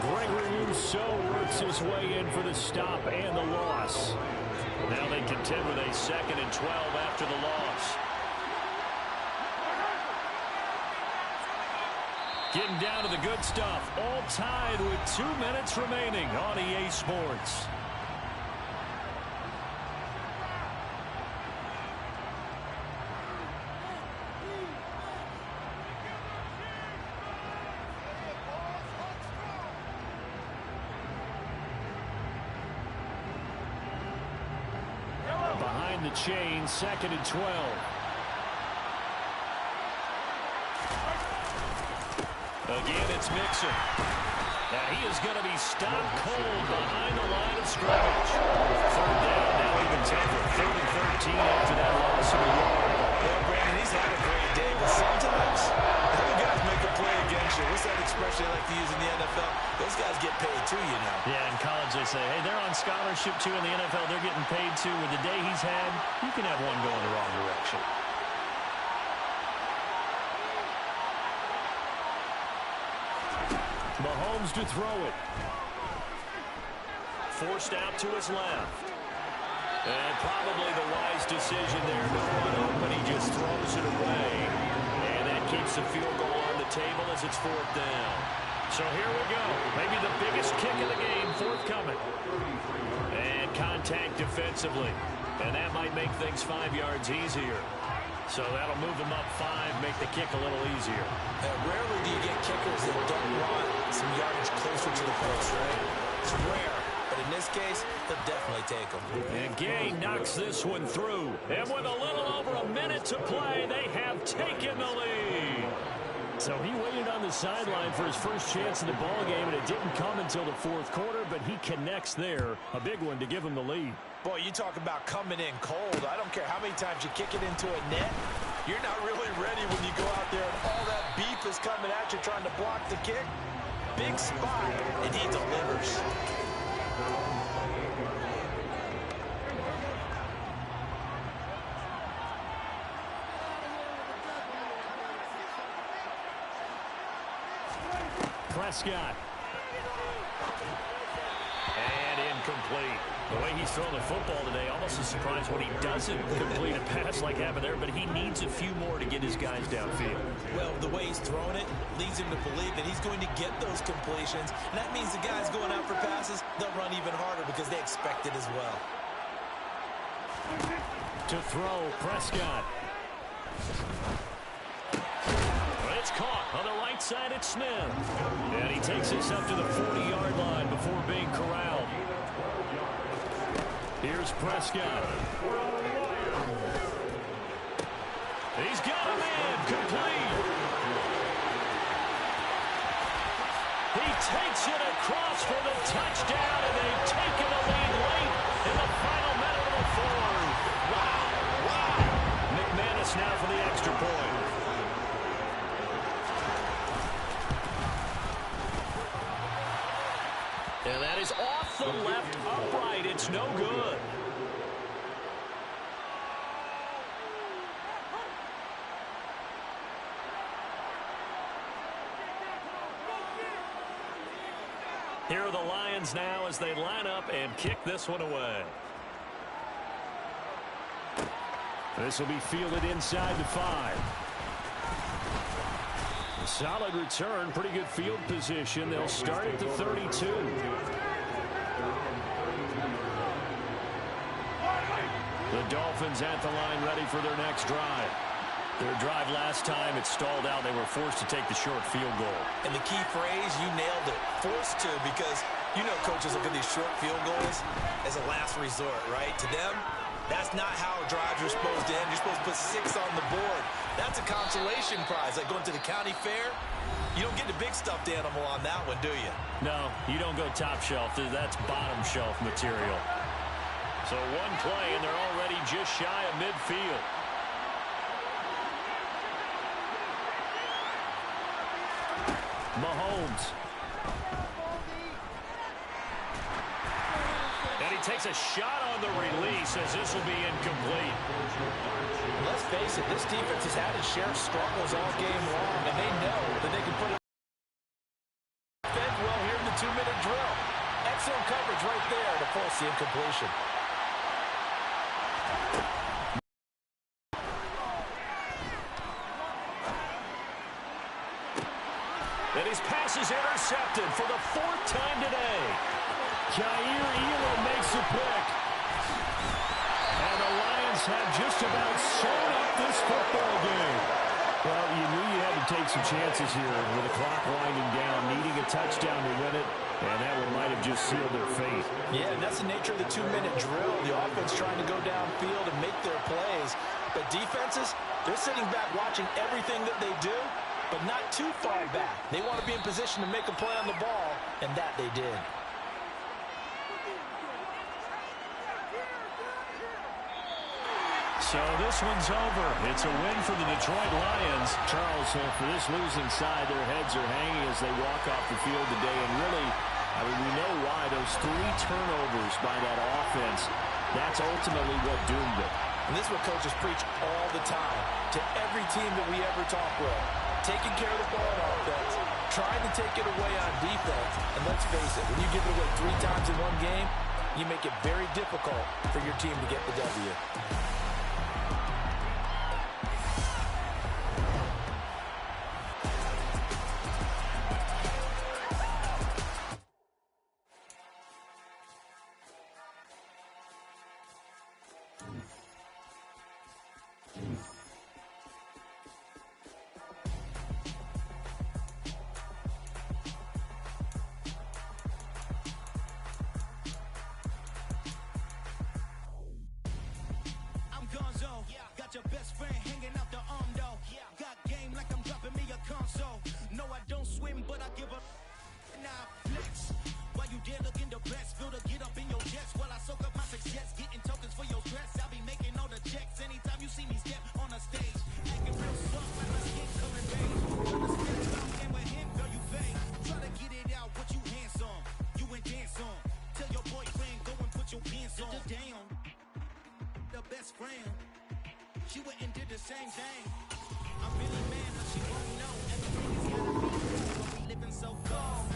Gregory Rousseau works his way in for the stop and the loss. Now they contend with a 2nd and 12 after the loss. Getting down to the good stuff. All tied with 2 minutes remaining on EA Sports. Behind the chain, 2nd and 12. Again, it's Mixon. Now he is going to be stopped cold behind the line of scrimmage. 3rd down, now even tougher. 3rd and 13 after that loss of a yard. Well, Brandon, he's had a great day, but sometimes other guys make a play against you. What's that expression they like to use in the NFL? Those guys get paid too, you know. Yeah, in college they say, hey, they're on scholarship too. In the NFL, they're getting paid too. With the day he's had, you can have one go in the wrong direction. Mahomes to throw it. Forced out to his left. And probably the wise decision there. No one open, he just throws it away. And that keeps the field goal on the table as it's 4th down. So here we go. Maybe the biggest kick of the game forthcoming. And contact defensively. And that might make things 5 yards easier. So that'll move them up 5, make the kick a little easier. Rarely do you get kickers that don't want some yardage closer to the post, right? It's rare, but in this case, they'll definitely take them. And Gay knocks this one through. And with a little over a minute to play, they have taken the lead. So he waited on the sideline for his first chance in the ball game, and it didn't come until the 4th quarter, but he connects there. A big one to give him the lead. Boy, you talk about coming in cold. I don't care how many times you kick it into a net. You're not really ready when you go out there and all that beef is coming at you trying to block the kick. Big spot, and he delivers. Prescott. And incomplete. The way he's throwing the football today, almost a surprise when he doesn't complete a pass like happened there, but he needs a few more to get his guys downfield. Well, the way he's throwing it leads him to believe that he's going to get those completions, and that means the guys going out for passes, they'll run even harder because they expect it as well. To throw, Prescott. It's caught on the right side at Smith. And he takes this up to the 40-yard line before being corralled. Here's Prescott. He's got a man complete. He takes it across for the touchdown, and they've taken the lead late in the final minute of the fourth. Wow, wow. McManus now for the extra point. And that is off the left upright. It's no good. Here are the Lions now as they line up and kick this one away. This will be fielded inside the 5. A solid return, pretty good field position. They'll start at the 32. The Dolphins at the line ready for their next drive. Their drive last time, it stalled out. They were forced to take the short field goal. And the key phrase, you nailed it, forced to, because you know coaches look at these short field goals as a last resort, right? To them, that's not how drives are supposed to end. You're supposed to put 6 on the board. That's a consolation prize, like going to the county fair. You don't get the big stuffed animal on that one, do you? No, you don't go top shelf. That's bottom shelf material. So one play, and they're already just shy of midfield. Mahomes. And he takes a shot on the release as this will be incomplete. Let's face it, this defense has had its share of struggles all game long, and they know that they can put it well here in the 2-minute drill. Excellent coverage right there to force the incompletion. And his pass is intercepted for the 4th time today. Jair Elam makes a pick. And the Lions have just about sewn up this football game. Well, you knew you had to take some chances here with the clock winding down, needing a touchdown to win it, and that one might have just sealed their fate. Yeah, and that's the nature of the 2-minute drill. The offense trying to go downfield and make their plays. But defenses, they're sitting back watching everything that they do, but not too far back. They want to be in position to make a play on the ball, and that they did. So this one's over. It's a win for the Detroit Lions. Charles, for this losing side, their heads are hanging as they walk off the field today. And really, we know why. Those 3 turnovers by that offense, that's ultimately what doomed it. And this is what coaches preach all the time to every team that we ever talk with. Taking care of the ball on offense, trying to take it away on defense. And let's face it, when you give it away 3 times in one game, you make it very difficult for your team to get the W. Got your best friend hanging out the arm though. Got game like I'm dropping me a console. No, I don't swim, but I give up. Now flex. While you there looking the best, feel to get up in your chest while I soak up my success, getting tokens for your stress. I'll be making all the checks anytime you see me step on a stage. Acting real soft like my skin color beige. Trying to spend time and with him, girl, you fake. Try to get it out, what you handsome. You ain't dance on. Tell your boyfriend, go and put your pants on. Down. The best friend. She went and did the same thing. I'm really mad, but she won't know. Everything is gotta be real, but we living so cold.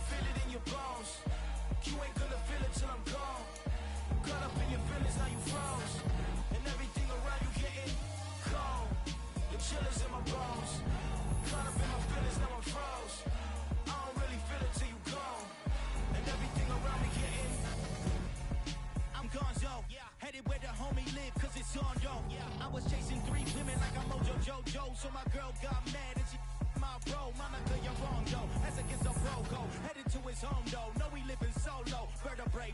Feel it in your bones. You ain't gonna feel it till I'm gone. Caught up in your feelings, now you froze. And everything around you getting cold. Your chillers in my bones. Caught up in my feelings, now I'm froze. I don't really feel it till you gone. And everything around me getting. I'm gonzo. Headed where the homie live, cause it's on though. I was chasing 3 women like I'm Mojo Jojo. So my girl got mad and she my bro. Monica, you're wrong though. That's against a bro-go. Headed to his home though. No, we living solo. Vertebrae.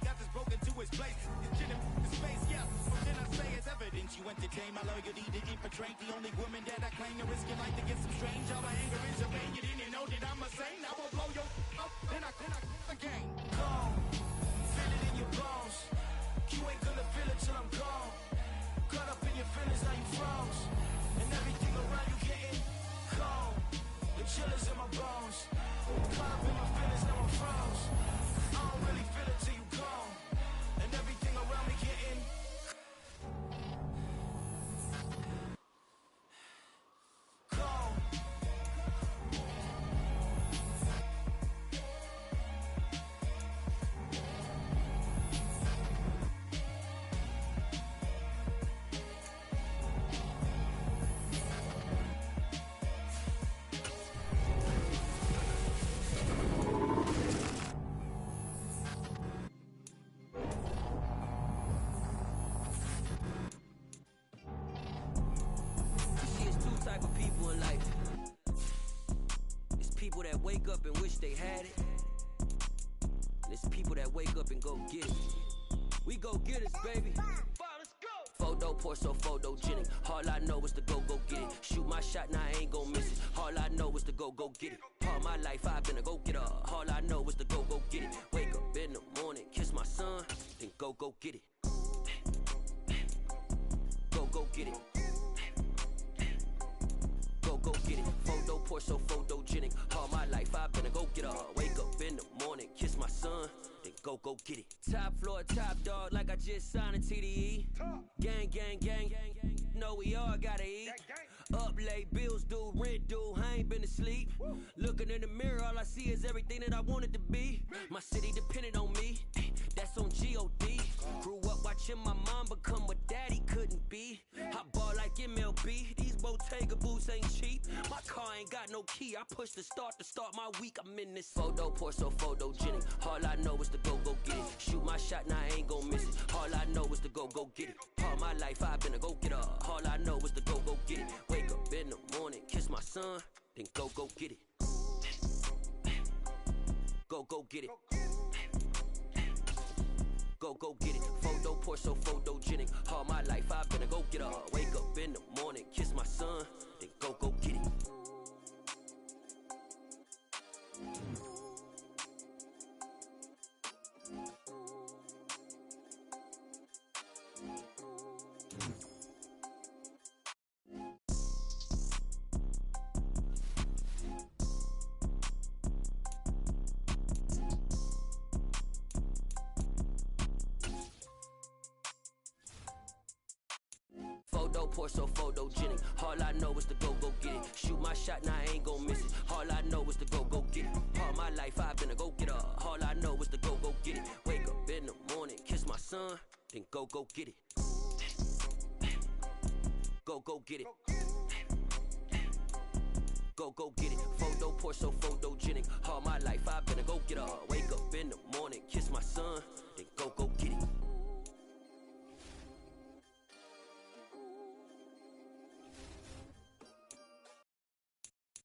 Got this broken to his place. It's in his space, yeah. From then I say it's evidence. You entertain my loyalty to infiltrate. drink. The only woman that I claim to risk your life to get some strange. All my anger is your vein. You didn't know that I'm a saint. I will blow your up, then I again. Gone, feel it in your bones. You ain't gonna feel it till I'm gone. Caught up in your feelings, now you froze. And everything around you getting cold. The chill is in my bones. Caught up in your feelings, now I'm froze. I don't really feel it till you gone. And everything around me getting cold. Type of people in life. It's people that wake up and wish they had it. And it's people that wake up and go get it. We go get it, baby. Let's go. Photo pour so photogenic. All I know is to go get it. Shoot my shot, now I ain't gon' miss it. All I know is to go get it. All my life I've been a go getter. All I know is to go get it. Wake up in the morning, kiss my son, then go get it. Go get it. Go get it. Photo pour so photogenic. All my life I've been a go-getter. Wake up in the morning, kiss my son, then go get it. Top floor, top dog, like I just signed a TDE. Gang, gang, gang, gang, gang. Know we all gotta eat. Up late, bills due, rent due, I ain't been asleep. Looking in the mirror, all I see is everything that I wanted to be. My city depended on me, that's on G.O.D. Grew up watching my mom become what daddy couldn't be. I ball like MLB, these Bottega boots ain't cheap. My car ain't got no key, I push the start to start my week. I'm in this photo pour so photogenic. All I know is to go get it. Shoot my shot, now I ain't gon' miss it. All I know is to go get it. All my life I've been a go-getter. All I know is to go get it. Wake up in the morning, kiss my son, then go get it. Go get it. Go get it. Photo pour so photogenic. All my life I've been a go-getter. Wake up in the morning, kiss my son, then go get it. Photo pour so photogenic. All I know is to go get it. Shoot my shot, now I ain't gon' miss it. All I know is to go get it. All my life I've been a go-getter. All I know is to go get it. Wake up in the morning, kiss my son, then go get it. Go get it. Go get it. Photo pour so photogenic. All my life I've been a go-getter. Wake up in the morning, kiss my son, then go get it.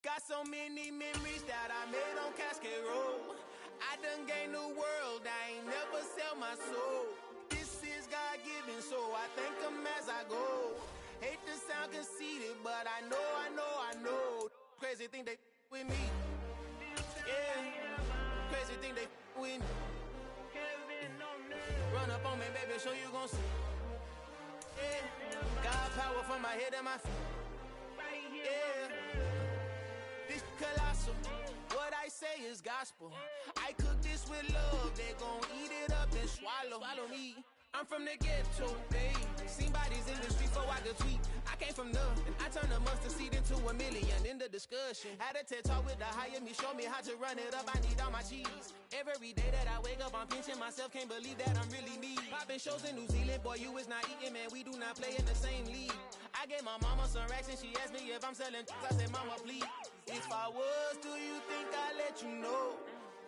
Got so many memories that I made on Cascade Road. I done gained the world, I ain't never sell my soul. This is God-given, so I thank him as I go. Hate to sound conceited, but I know. Crazy thing they with me. Yeah, crazy thing they with me. Run up on me, baby, so you gon' see. Yeah, God power from my head and my feet. Yeah. Colossal. What I say is gospel. I cook this with love, they gon' eat it up and swallow me. I'm from the ghetto, babe. Seen bodies in the street before I could tweet. I came from nothing, I turned a mustard seed into a million. In the discussion, had a TED talk with the higher me, show me how to run it up. I need all my cheese. Every day that I wake up, I'm pinching myself. Can't believe that I'm really me. Popping shows in New Zealand, boy, you is not eating, man. We do not play in the same league. I gave my mama some racks and she asked me if I'm selling. I said, mama, please. If I was, do you think I'd let you know?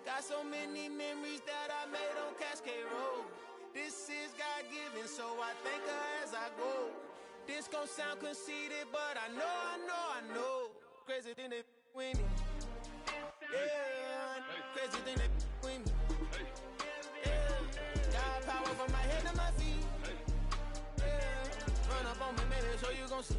Got so many memories that I made on Cascade Road. This is God-given, so I thank her as I go. This gon' sound conceited, but I know. Crazy thing they with me. Yeah, crazy thing they with me. Yeah, got power from my head to my feet. Yeah, run up on me, maybe, so you gon' see.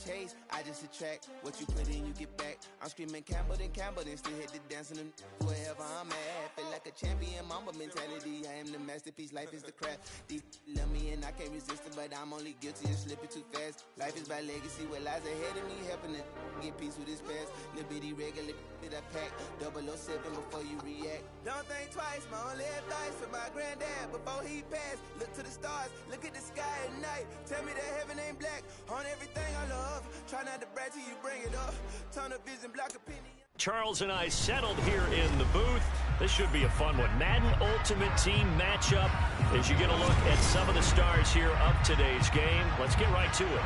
chase, I just attract. What you put in, you get back. I'm screaming Campbell, then still hit the dancing and wherever I'm at. Feel like a champion, mamba mentality. I am the masterpiece, life is the craft. These love me and I can't resist it, but I'm only guilty of slipping too fast. Life is by legacy, what lies ahead of me, helping to get peace with this past. Little bitty regular that I pack, 007 before you react. Don't think twice, my only advice for my granddad before he passed. Look to the stars, look at the sky at night. Tell me that heaven ain't black on everything I love. Try not to brag till you bring it up. Tunnel vision, block opinion. Charles and I settled here in the booth. This should be a fun one. Madden Ultimate Team matchup as you get a look at some of the stars here of today's game. Let's get right to it.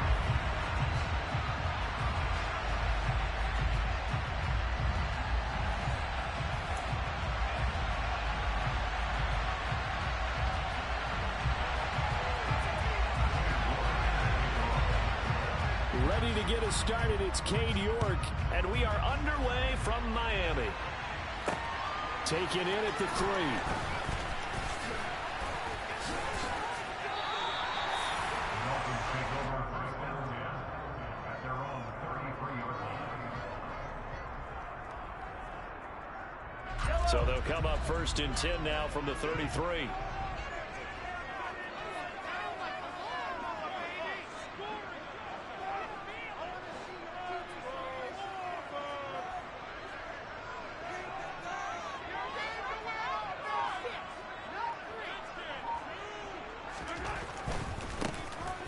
Ready to get us started, it's Cade York, and we are underway from Miami. Taken in at the 3. So they'll come up 1st and 10 now from the 33.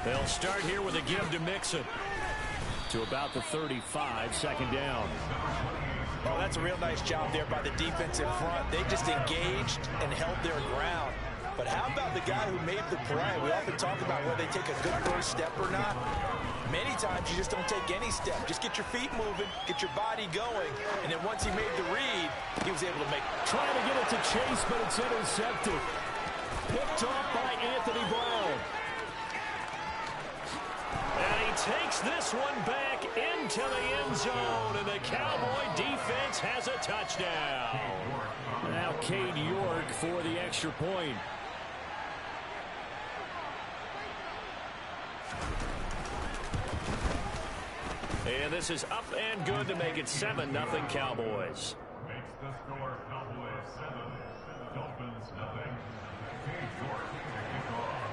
They'll start here with a give to Mixon. To about the 35, 2nd down. Oh, that's a real nice job there by the defense in front. They just engaged and held their ground. But how about the guy who made the play? We often talk about whether they take a good first step or not. Many times you just don't take any step. Just get your feet moving, get your body going. And then once he made the read, he was able to make it. Trying to get it to Chase, but it's intercepted. Picked off by Anthony Brown. And he takes this one back into the end zone, and the Cowboy defense has a touchdown. Now Cade York for the extra point. And this is up and good to make it 7-0 Cowboys. Makes the score Cowboys 7, Dolphins nothing. Cade York to kick off.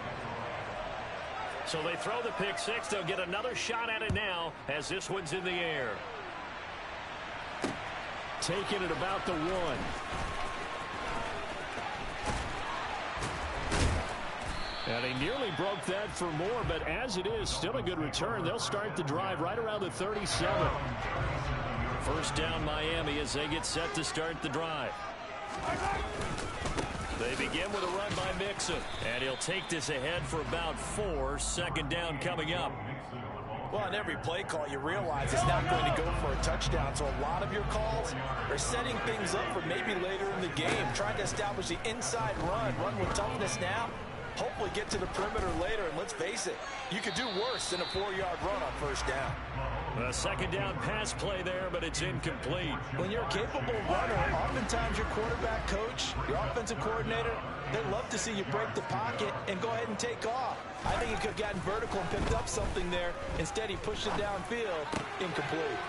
So they throw the pick six. They'll get another shot at it now as this one's in the air. Taking it about the 1. And he nearly broke that for more, but as it is, still a good return. They'll start the drive right around the 37. 1st down Miami as they get set to start the drive. They begin with a run by Mixon, and he'll take this ahead for about 4. 2nd down coming up. Well, on every play call, you realize it's not going to go for a touchdown. So a lot of your calls are setting things up for maybe later in the game, trying to establish the inside run with toughness now. Hopefully get to the perimeter later, and let's face it, you could do worse than a 4-yard run on 1st down. A 2nd down pass play there, but it's incomplete. When you're a capable runner, oftentimes your quarterback coach, your offensive coordinator, they love to see you break the pocket and go ahead and take off. I think he could have gotten vertical and picked up something there. Instead, he pushed it downfield. Incomplete.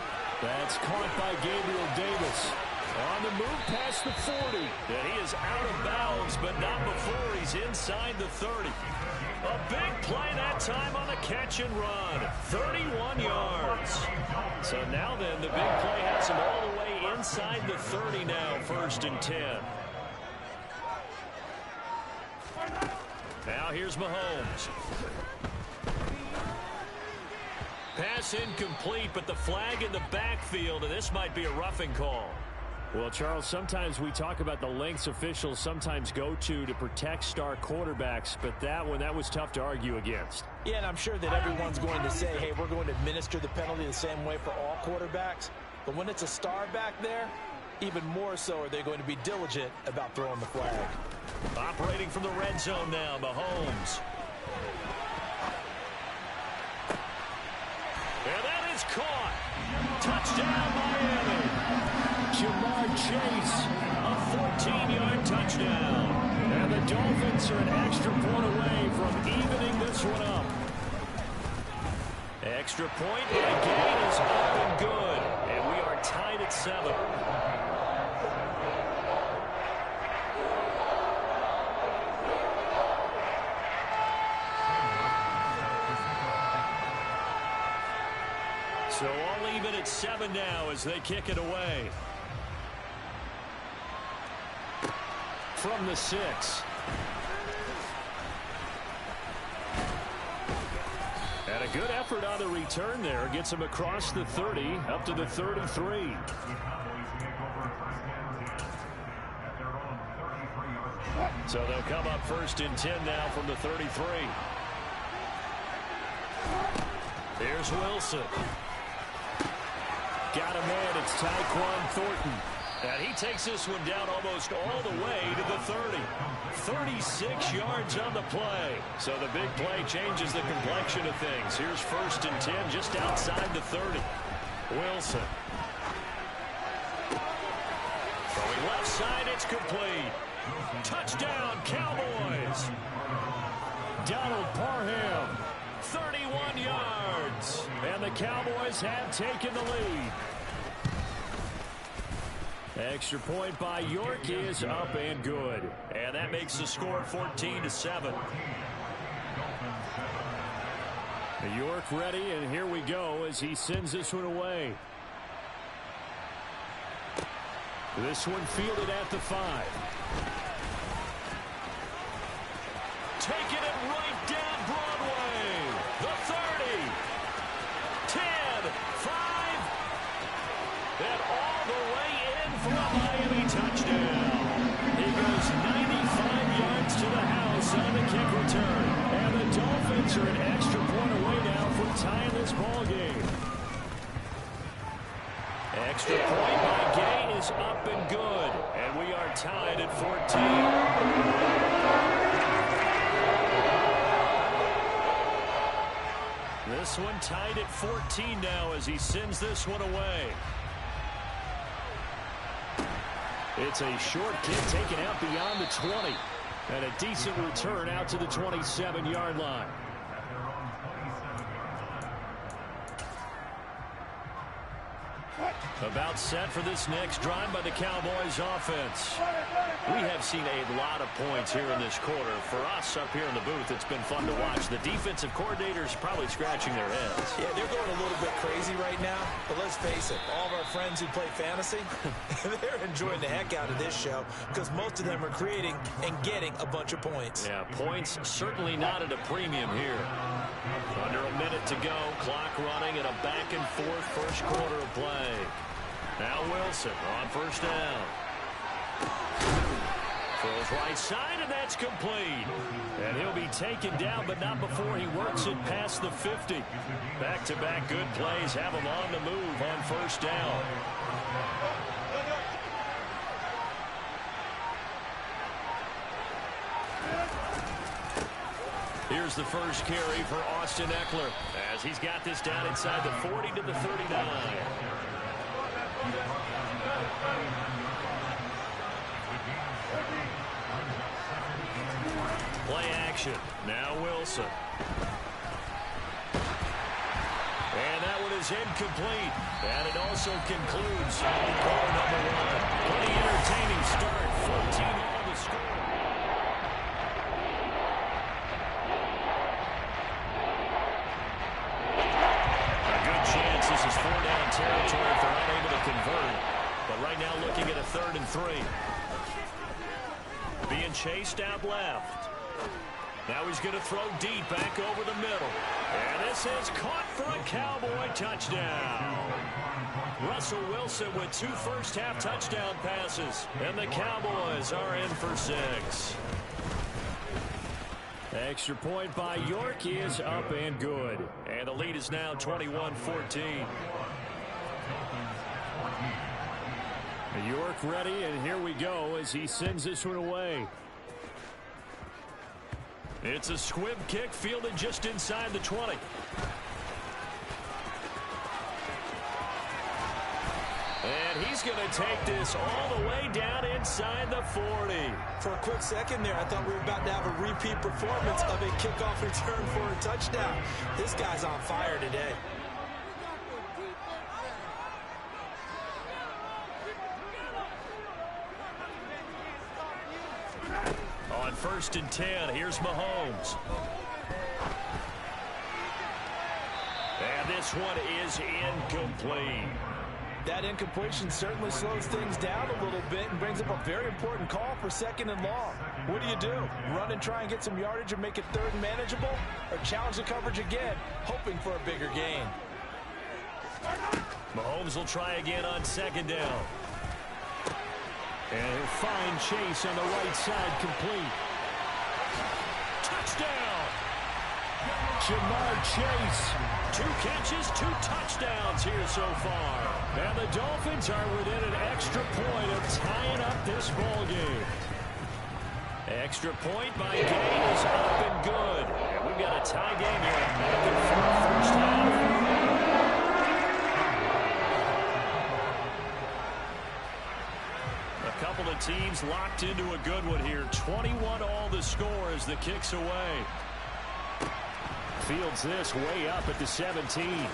That's caught by Gabriel Davis. On the move past the 40. And he is out of bounds, but not before he's inside the 30. A big play that time on the catch and run. 31 yards. So now then, the big play has him all the way inside the 30 now, 1st and 10. Now here's Mahomes. Pass incomplete, but the flag in the backfield, and this might be a roughing call. Well, Charles, sometimes we talk about the lengths officials sometimes go to protect star quarterbacks, but that was tough to argue against. Yeah, and I'm sure that everyone's going to say, hey, we're going to administer the penalty the same way for all quarterbacks. But when it's a star back there, even more so are they going to be diligent about throwing the flag. Operating from the red zone now, Mahomes. And that is caught. Touchdown, Miami. Jamar Chase, a 14-yard touchdown. And the Dolphins are an extra point away from evening this one up. extra point by Gain is up and good. And we are tied at 7. So all even at 7 now as they kick it away. From the 6. And a good effort on the return there. Gets him across the 30, up to the 33. So they'll come up 1st and 10 now from the 33. Here's Wilson. Got a man, it's Tyquan Thornton. And he takes this one down almost all the way to the 30. 36 yards on the play. So the big play changes the complexion of things. Here's 1st and 10 just outside the 30. Wilson. Throwing left side, it's complete. Touchdown, Cowboys. Donald Parham. 31 yards. And the Cowboys have taken the lead. Extra point by York is up and good. And that makes the score 14-7. York ready, and here we go as he sends this one away. This one fielded at the 5. Taking it right down Broadway. The 30. 10, 5. And all the way in for a Miami touchdown. He goes 95 yards to the house on the kick return. And the Dolphins are an extra point away now from tying this ball game. Extra point by Gay is up and good. And we are tied at 14. This one tied at 14 now as he sends this one away. It's a short kick taken out beyond the 20. And a decent return out to the 27-yard line. About set for this next drive by the Cowboys offense. We have seen a lot of points here in this quarter. For us up here in the booth, it's been fun to watch. The defensive coordinators probably scratching their heads. Yeah, they're going a little bit crazy right now. But let's face it, all of our friends who play fantasy, they're enjoying the heck out of this show because most of them are creating and getting a bunch of points. Yeah, points certainly not at a premium here. Under a minute to go, clock running, and a back-and-forth first quarter of play. Now Wilson on 1st down. Throws right side, and that's complete. And he'll be taken down, but not before he works it past the 50. Back-to-back good plays have him on the move on 1st down. Here's the first carry for Austin Eckler as he's got this down inside the 40 to the 39. Play action. Now Wilson. And that one is incomplete. And it also concludes quarter number 1. Pretty entertaining start. 14 all the score. A good chance this is 4-down territory if they're unable to convert. But right now looking at a 3rd and 3. Being chased out left. Now he's going to throw deep back over the middle. And this is caught for a Cowboy touchdown. Russell Wilson with 2 first-half touchdown passes. And the Cowboys are in for 6. Extra point by York is up and good. And the lead is now 21-14. York ready, and here we go as he sends this one away. It's a squib kick fielded just inside the 20. And he's going to take this all the way down inside the 40. For a quick second there, I thought we were about to have a repeat performance of a kickoff return for a touchdown. This guy's on fire today. On 1st and 10, here's Mahomes. And this one is incomplete. That incompletion certainly slows things down a little bit and brings up a very important call for 2nd and long. What do? Run and try and get some yardage and make it 3rd and manageable? Or challenge the coverage again, hoping for a bigger gain? Mahomes will try again on 2nd down. And he'll find Chase on the right side, complete. Touchdown! Jamar Chase. 2 catches, 2 touchdowns here so far. And the Dolphins are within an extra point of tying up this ball game. Extra point by Gay is up and good. And we've got a tie game here back and forth first half. A couple of teams locked into a good one here. 21 all the score as the kick's away. Fields this way up at the 17.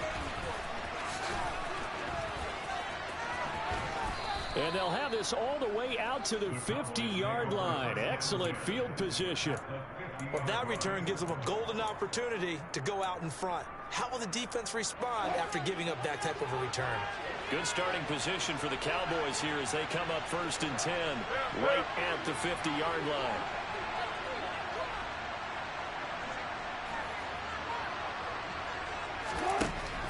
And they'll have this all the way out to the 50-yard line. Excellent field position. Well, that return gives them a golden opportunity to go out in front. How will the defense respond after giving up that type of a return? Good starting position for the Cowboys here as they come up 1st and 10 right at the 50-yard line.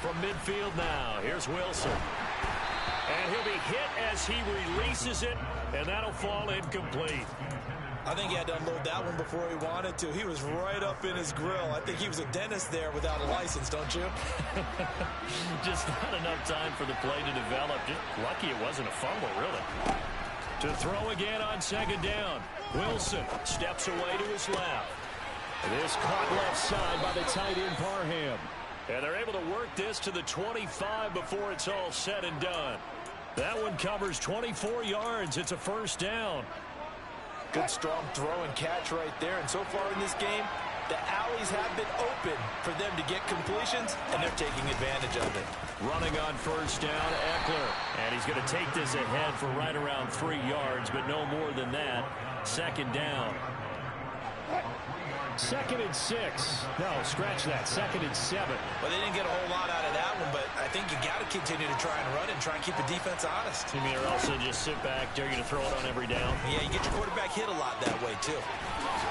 From midfield now, here's Wilson. And he'll be hit as he releases it, and that'll fall incomplete. I think he had to unload that one before he wanted to. He was right up in his grill. I think he was a dentist there without a license, don't you? Just not enough time for the play to develop. Just lucky it wasn't a fumble, really. To throw again on 2nd down. Wilson steps away to his left. This caught left side by the tight end Parham. And they're able to work this to the 25 before it's all said and done. That one covers 24 yards. It's a 1st down. Good strong throw and catch right there. And so far in this game, the alleys have been open for them to get completions, and they're taking advantage of it. Running on 1st down, Eckler. And he's going to take this ahead for right around 3 yards, but no more than that. 2nd down. 2nd and 6. No, scratch that. 2nd and 7. Well, they didn't get a whole lot out of that one, but I think you got to continue to try and run and try and keep the defense honest. You mean, or also just sit back, dare you to throw it on every down? Yeah, you get your quarterback hit a lot that way, too.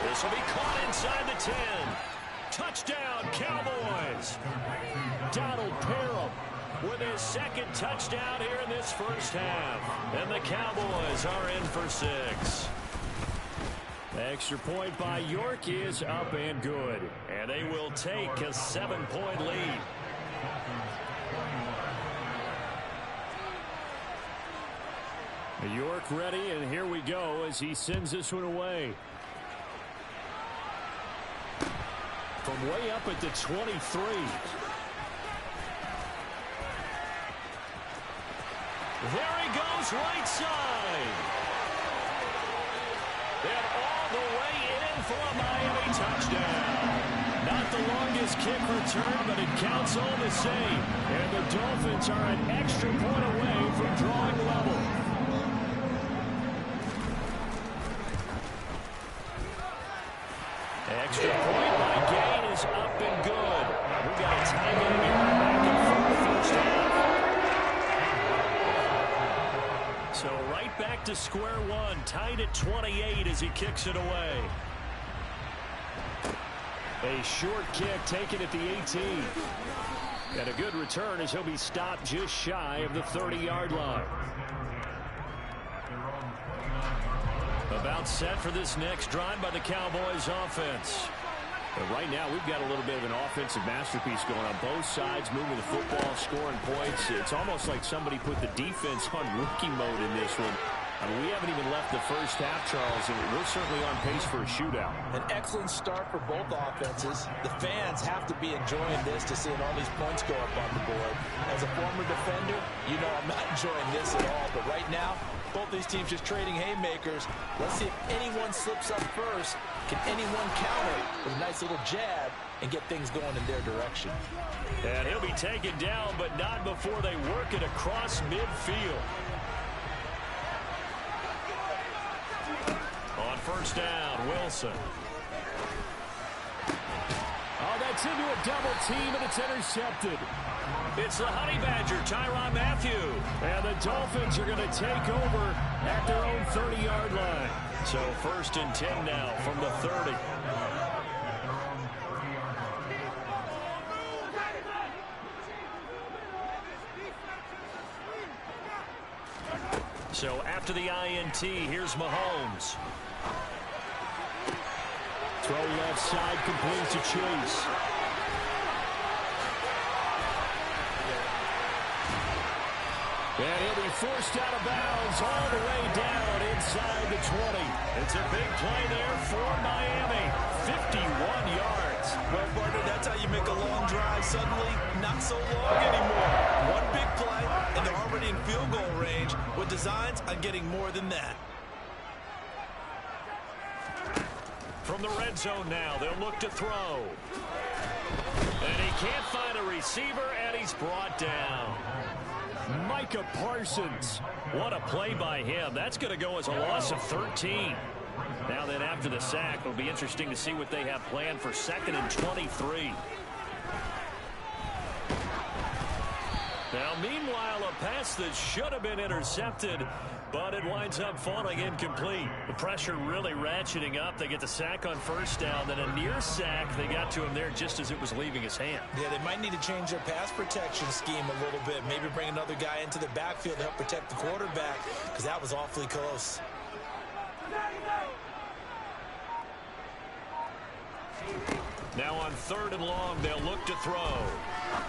This will be caught inside the 10. Touchdown, Cowboys. Donald Parham with his 2nd touchdown here in this 1st half. And the Cowboys are in for 6. Extra point by York is up and good. And they will take a 7-point lead. York ready, and here we go as he sends this one away. From way up at the 23. There he goes, right side. And all the way in for a Miami touchdown. Not the longest kick return, but it counts all the same. And the Dolphins are an extra point away from drawing level. Extra point by Gain is up and good. We've got a tie game here back and forth 1st half. So right back to square one, tied at 28 as he kicks it away. A short kick taken at the 18. And a good return as he'll be stopped just shy of the 30-yard line. About set for this next drive by the Cowboys offense. But right now we've got a little bit of an offensive masterpiece going on both sides, moving the football, scoring points. It's almost like somebody put the defense on rookie mode in this one. I mean, we haven't even left the first half, Charles, and we're certainly on pace for a shootout. An excellent start for both offenses. The fans have to be enjoying this to seeing all these points go up on the board. As a former defender, you know I'm not enjoying this at all. But right now, both these teams just trading haymakers. Let's see if anyone slips up first. Can anyone counter with a nice little jab and get things going in their direction? And he'll be taken down, but not before they work it across midfield. On first down, Wilson. Oh, that's into a double team, and it's intercepted. It's the Honey Badger, Tyrann Mathieu. And the Dolphins are going to take over at their own 30-yard line. So 1st and 10 now from the 30. So after the INT, here's Mahomes. Throw left side, complete to Chase. And he'll be forced out of bounds all the way down inside the 20. It's a big play there for Miami. 51 yards. Well, partner, that's how you make a long drive suddenly not so long anymore. One big play, and they're already in field goal range with designs on getting more than that. From the red zone now, they'll look to throw. And he can't find a receiver, and he's brought down. Micah Parsons. What a play by him. That's going to go as a loss of 13. Now then, after the sack, it'll be interesting to see what they have planned for 2nd and 23. Now, meanwhile, a pass that should have been intercepted, but it winds up falling incomplete. The pressure really ratcheting up. They get the sack on first down, then a near sack. They got to him there just as it was leaving his hand. Yeah, they might need to change their pass protection scheme a little bit. Maybe bring another guy into the backfield to help protect the quarterback, because that was awfully close. Now on 3rd and long, they'll look to throw.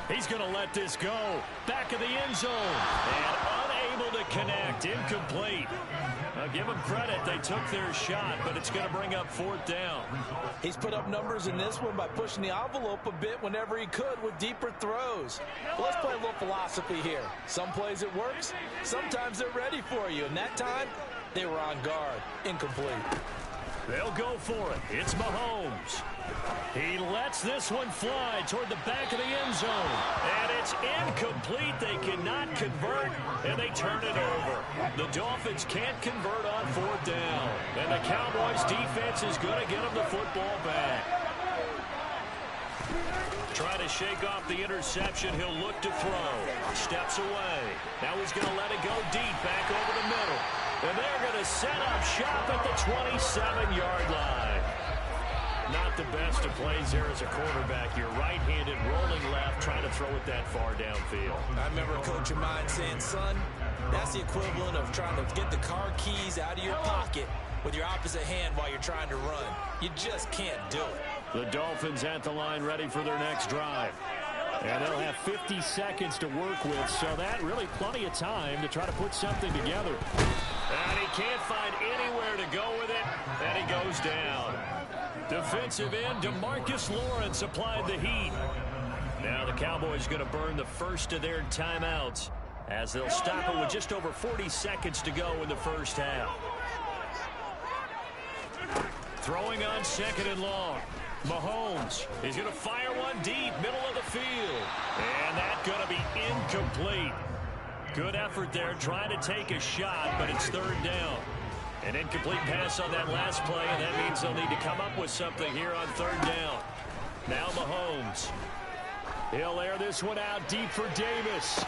He's going to let this go. Back of the end zone. And unable to connect. Incomplete. Now give them credit. They took their shot, but it's going to bring up 4th down. He's put up numbers in this one by pushing the envelope a bit whenever he could with deeper throws. But let's play a little philosophy here. Some plays it works. Sometimes they're ready for you. And that time, they were on guard. Incomplete. They'll go for it. It's Mahomes. He lets this one fly toward the back of the end zone. And it's incomplete. They cannot convert, and they turn it over. The Dolphins can't convert on 4th down. And the Cowboys' defense is going to get them the football back. Trying to shake off the interception. He'll look to throw. Steps away. Now he's going to let it go deep back over the middle. And they're going to set up shop at the 27-yard line. Not the best of plays there as a quarterback. You're right-handed, rolling left, trying to throw it that far downfield. I remember a coach of mine saying, son, that's the equivalent of trying to get the car keys out of your pocket with your opposite hand while you're trying to run. You just can't do it. The Dolphins at the line ready for their next drive. And they'll have 50 seconds to work with, so that really plenty of time to try to put something together. And he can't find anywhere to go with it, and he goes down. Defensive end, DeMarcus Lawrence applied the heat. Now the Cowboys going to burn the first of their timeouts as they'll stop it with just over 40 seconds to go in the first half. Throwing on 2nd and long. Mahomes is going to fire one deep, middle of the field. And that's going to be incomplete. Good effort there, trying to take a shot, but it's 3rd down. An incomplete pass on that last play, and that means they'll need to come up with something here on 3rd down. Now Mahomes. He'll air this one out deep for Davis.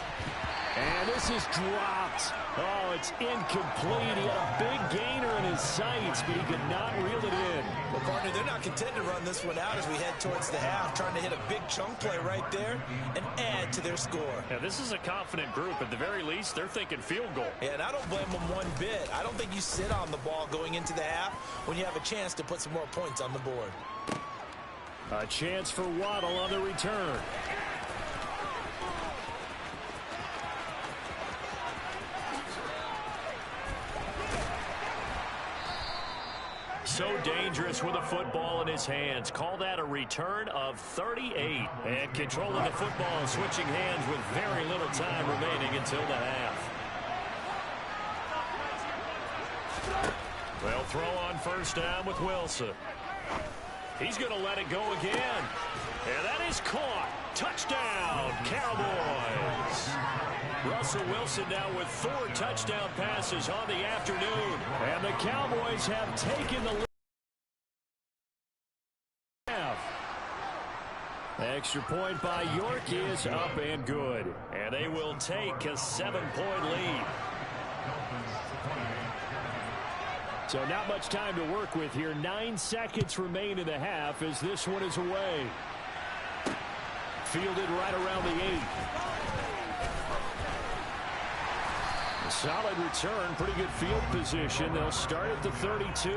And this is dropped. Oh, it's incomplete. He had a big gainer in his sights, but he could not reel it in. Well, partner, they're not content to run this one out as we head towards the half, trying to hit a big chunk play right there and add to their score. Yeah, this is a confident group. At the very least, they're thinking field goal. Yeah, and I don't blame them one bit. I don't think you sit on the ball going into the half when you have a chance to put some more points on the board. A chance for Waddle on the return. so dangerous with a football in his hands. Call that a return of 38. And controlling the football, switching hands with very little time remaining until the half. They'll throw on first down with Wilson. He's going to let it go again. And that is caught. Touchdown, Cowboys. Russell Wilson now with 4 touchdown passes on the afternoon. And the Cowboys have taken the lead. Extra point by York is up and good. And they will take a 7-point lead. So not much time to work with here. 9 seconds remain in the half as this one is away. Fielded right around the 8. A solid return, pretty good field position. They'll start at the 32.